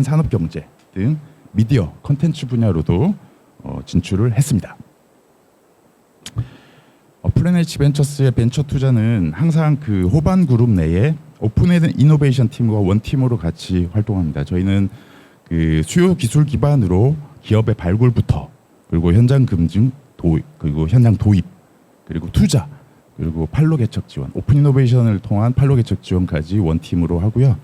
산업경제 등 미디어 컨텐츠 분야로도 진출을 했습니다. 플래닛 벤처스의 벤처 투자는 항상 그 호반 그룹 내에 오픈 이노베이션 팀과 원팀으로 같이 활동합니다. 저희는 그 수요 기술 기반으로 기업의 발굴부터 그리고 현장 검증 그리고 현장 도입, 그리고 투자, 그리고 판로 개척 지원, 오픈 이노베이션을 통한 판로 개척 지원까지 원팀으로 하고요.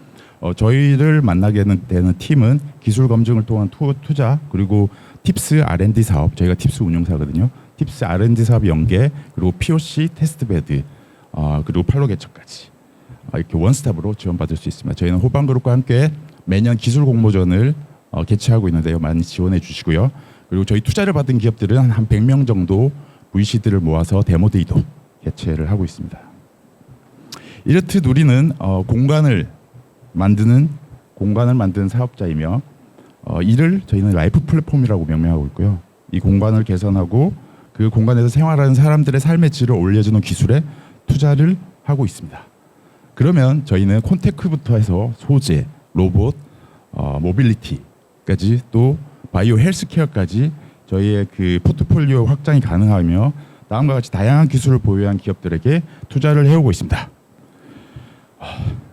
저희를 만나게 되는 팀은 기술 검증을 통한 투자, 그리고 팁스 R&D 사업, 저희가 팁스 운용사거든요. 팁스 R&D 사업 연계, 그리고 POC 테스트베드, 그리고 판로 개척까지 이렇게 원스톱으로 지원받을 수 있습니다. 저희는 호반그룹과 함께 매년 기술 공모전을 개최하고 있는데요. 많이 지원해 주시고요. 그리고 저희 투자를 받은 기업들은 한 100명 정도 VC들을 모아서 데모데이도 개최를 하고 있습니다. 이렇듯 우리는 공간을 만드는 사업자이며 이를 저희는 라이프 플랫폼이라고 명명하고 있고요. 이 공간을 개선하고 그 공간에서 생활하는 사람들의 삶의 질을 올려주는 기술에 투자를 하고 있습니다. 그러면 저희는 콘테크부터 해서 소재, 로봇, 모빌리티까지 또 바이오 헬스케어까지 저희의 그 포트폴리오 확장이 가능하며 다음과 같이 다양한 기술을 보유한 기업들에게 투자를 해오고 있습니다.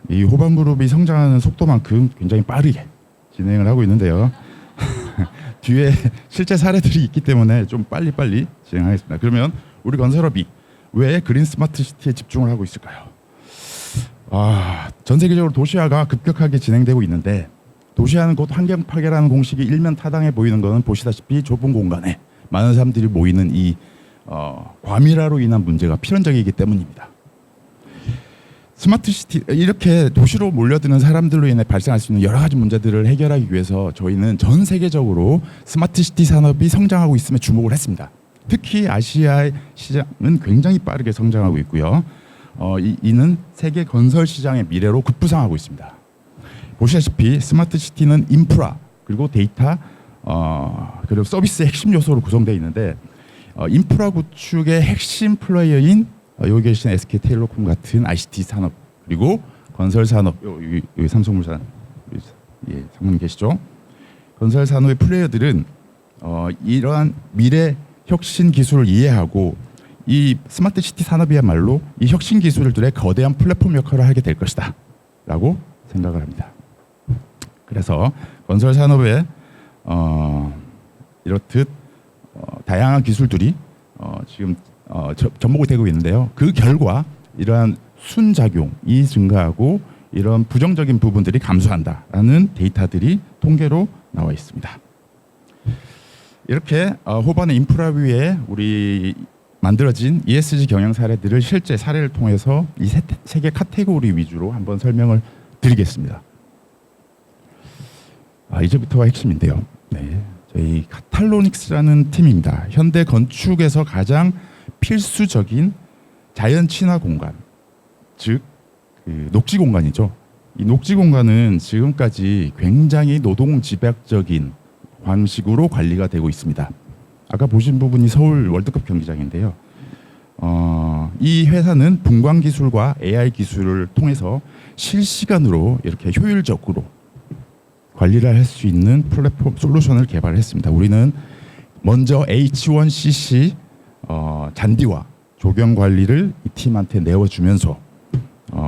이 호반그룹이 성장하는 속도만큼 굉장히 빠르게 진행을 하고 있는데요. 뒤에 실제 사례들이 있기 때문에 좀 빨리빨리 진행하겠습니다. 그러면 우리 건설업이 왜 그린 스마트 시티에 집중을 하고 있을까요? 전 세계적으로 도시화가 급격하게 진행되고 있는데 도시화는 곧 환경 파괴라는 공식이 일면 타당해 보이는 것은 보시다시피 좁은 공간에 많은 사람들이 모이는 이 과밀화로 인한 문제가 필연적이기 때문입니다. 스마트 시티, 이렇게 도시로 몰려드는 사람들로 인해 발생할 수 있는 여러 가지 문제들을 해결하기 위해서 저희는 전 세계적으로 스마트 시티 산업이 성장하고 있음에 주목을 했습니다. 특히 아시아의 시장은 굉장히 빠르게 성장하고 있고요. 이는 세계 건설 시장의 미래로 급부상하고 있습니다. 보시다시피 스마트 시티는 인프라, 그리고 데이터, 그리고 서비스의 핵심 요소로 구성되어 있는데 인프라 구축의 핵심 플레이어인 여기 계신 SK텔레콤 같은 ICT 산업, 그리고 건설 산업, 여기 삼성물산 상무님 계시죠? 건설 산업의 플레이어들은 이러한 미래 혁신 기술을 이해하고 이 스마트 시티 산업이야말로 이 혁신 기술들의 거대한 플랫폼 역할을 하게 될 것이다 라고 생각을 합니다. 그래서 건설 산업에 이렇듯 다양한 기술들이 지금 접목이 되고 있는데요. 그 결과 이러한 순작용이 증가하고 이런 부정적인 부분들이 감소한다라는 데이터들이 통계로 나와 있습니다. 이렇게 호반의 인프라 위에 우리 만들어진 ESG 경영 사례들을 실제 사례를 통해서 이 세 개 카테고리 위주로 한번 설명을 드리겠습니다. 이제부터가 핵심인데요. 네, 저희 카탈로닉스라는 팀입니다. 현대 건축에서 가장 필수적인 자연 친화 공간, 즉 녹지 공간이죠. 이 녹지 공간은 지금까지 굉장히 노동 집약적인 방식으로 관리가 되고 있습니다. 아까 보신 부분이 서울 월드컵 경기장인데요. 이 회사는 분광 기술과 AI 기술을 통해서 실시간으로 이렇게 효율적으로 관리를 할 수 있는 플랫폼 솔루션을 개발했습니다. 우리는 먼저 H1cc 잔디와 조경 관리를 이 팀한테 내어주면서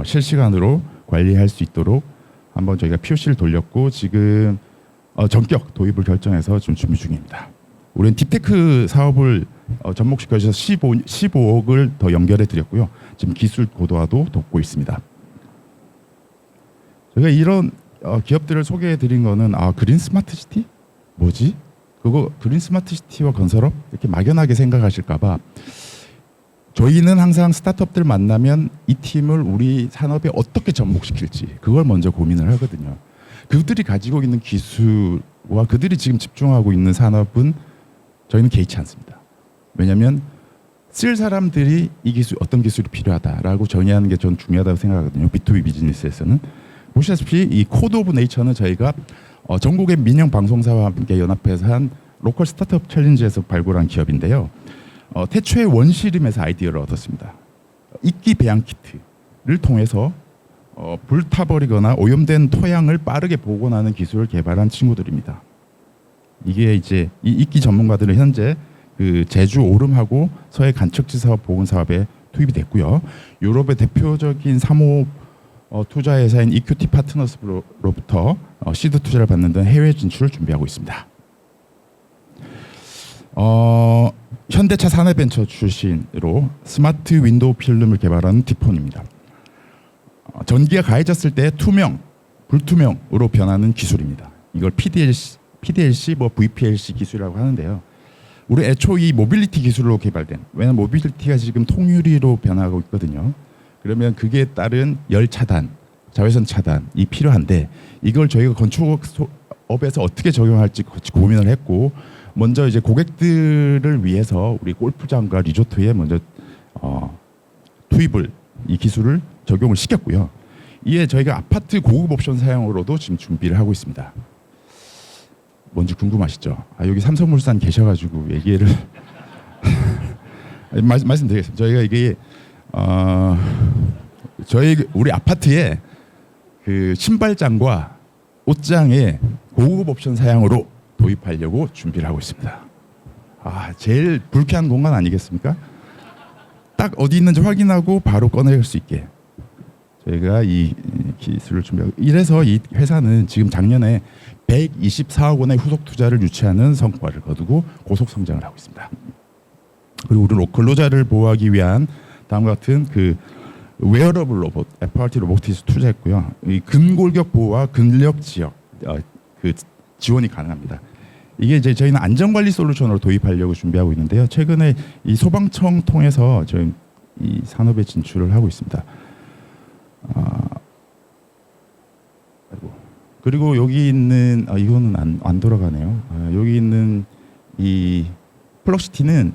실시간으로 관리할 수 있도록 한번 저희가 POC를 돌렸고 지금 전격 도입을 결정해서 좀 준비 중입니다. 우리는 딥테크 사업을 접목시켜서 15억을 더 연결해 드렸고요. 지금 기술 고도화도 돕고 있습니다. 저희가 이런 기업들을 소개해 드린 거는 그린 스마트 시티? 뭐지? 그거 그린 스마트 시티와 건설업? 이렇게 막연하게 생각하실까 봐 저희는 항상 스타트업들 만나면 이 팀을 우리 산업에 어떻게 접목시킬지 그걸 먼저 고민을 하거든요. 그들이 가지고 있는 기술과 그들이 지금 집중하고 있는 산업은 저희는 개의치 않습니다. 왜냐하면 쓸 사람들이 이 기술 어떤 기술이 필요하다라고 정의하는 게 전 중요하다고 생각하거든요. B2B 비즈니스에서는 보시다시피 이 코드 오브 네이처는 저희가 전국의 민영 방송사와 함께 연합해서 한 로컬 스타트업 챌린지에서 발굴한 기업인데요. 태초에 원시림에서 아이디어를 얻었습니다. 이끼 배양 키트를 통해서 불타버리거나 오염된 토양을 빠르게 복원하는 기술을 개발한 친구들입니다. 이게 이제 이 이끼 전문가들은 현재 그 제주 오름하고 서해 간척지 사업 보건 사업에 투입이 됐고요. 유럽의 대표적인 3호 투자 회사인 EQT 파트너스로부터 시드 투자를 받는 등 해외 진출을 준비하고 있습니다. 현대차 산업벤처 출신으로 스마트 윈도우 필름을 개발한 티폰입니다. 전기가 가해졌을 때 투명, 불투명으로 변하는 기술입니다. 이걸 PDLC, VPLC 기술이라고 하는데요. 우리 애초 이 모빌리티 기술로 개발된, 왜냐하면 모빌리티가 지금 통유리로 변하고 있거든요. 그러면 그게 따른 열 차단, 자외선 차단이 필요한데 이걸 저희가 건축업에서 어떻게 적용할지 같이 고민을 했고, 먼저 이제 고객들을 위해서 우리 골프장과 리조트에 먼저 투입을 이 기술을 적용을 시켰고요. 이에 저희가 아파트 고급 옵션 사용으로도 지금 준비를 하고 있습니다. 뭔지 궁금하시죠? 여기 삼성물산 계셔가지고 얘기를 말씀드리겠습니다. 저희가 이게 우리 아파트에 그 신발장과 옷장에 고급 옵션 사양으로 도입하려고 준비를 하고 있습니다. 제일 불쾌한 공간 아니겠습니까? 딱 어디 있는지 확인하고 바로 꺼낼 수 있게 저희가 이 기술을 준비하고, 이래서 이 회사는 지금 작년에 124억 원의 후속 투자를 유치하는 성과를 거두고 고속 성장을 하고 있습니다. 그리고 우리 근로자를 보호하기 위한 다음과 같은 그 웨어러블 로봇, FRT 로보틱스 투자했고요. 이 근골격 보호와 근력 지역 그 지원이 가능합니다. 이게 이제 저희는 안전관리 솔루션으로 도입하려고 준비하고 있는데요. 최근에 이 소방청 통해서 저희 이 산업에 진출을 하고 있습니다. 그리고 여기 있는 이거는 안 돌아가네요. 여기 있는 이 플럭시티는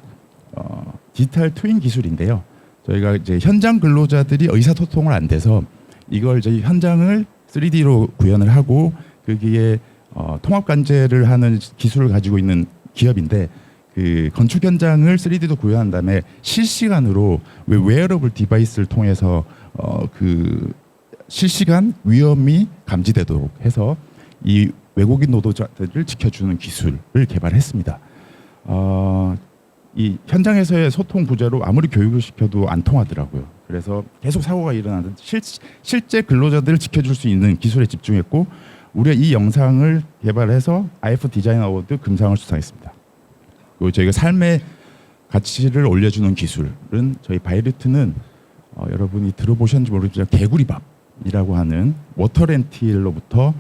디지털 트윈 기술인데요. 저희가 이제 현장 근로자들이 의사소통을 안 돼서 이걸 저희 현장을 3D로 구현을 하고 거기에 통합 관제를 하는 기술을 가지고 있는 기업인데, 그 건축 현장을 3D로 구현한 다음에 실시간으로 웨어러블 디바이스를 통해서 그 실시간 위험이 감지되도록 해서 이 외국인 노동자들을 지켜주는 기술을 개발했습니다. 이 현장에서의 소통 부재로 아무리 교육을 시켜도 안 통하더라고요. 그래서 계속 사고가 일어나는 실제 근로자들을 지켜줄 수 있는 기술에 집중했고, 우리가 이 영상을 개발해서 IF 디자인 어워드 금상을 수상했습니다. 그리고 저희가 삶의 가치를 올려주는 기술은 저희 바이루트는 여러분이 들어보셨는지 모르겠지만 개구리밥이라고 하는 워터렌틸로부터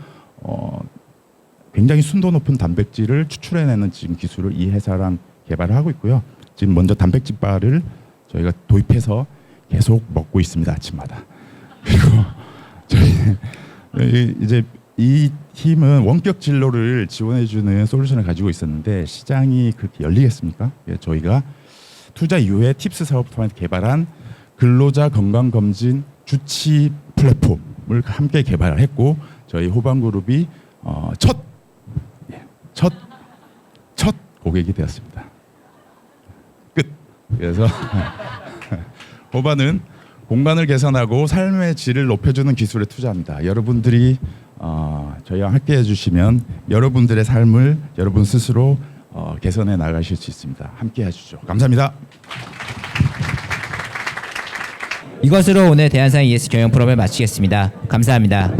굉장히 순도 높은 단백질을 추출해내는 지금 기술을 이 회사랑 개발을 하고 있고요. 지금 먼저 단백질 바를 저희가 도입해서 계속 먹고 있습니다, 아침마다. 그리고 저희 이제 이 팀은 원격 진로를 지원해주는 솔루션을 가지고 있었는데 시장이 그렇게 열리겠습니까? 저희가 투자 이후에 팁스 사업 통해 개발한 근로자 건강검진 주치 플랫폼을 함께 개발을 했고, 저희 호반그룹이 첫 고객이 되었습니다. 끝. 그래서 호반은 공간을 개선하고 삶의 질을 높여주는 기술에 투자합니다. 여러분들이 저희와 함께 해주시면 여러분들의 삶을 여러분 스스로 개선해 나가실 수 있습니다. 함께 해주죠. 감사합니다. 이것으로 오늘 대한상 ES 경영 프로그램을 마치겠습니다. 감사합니다.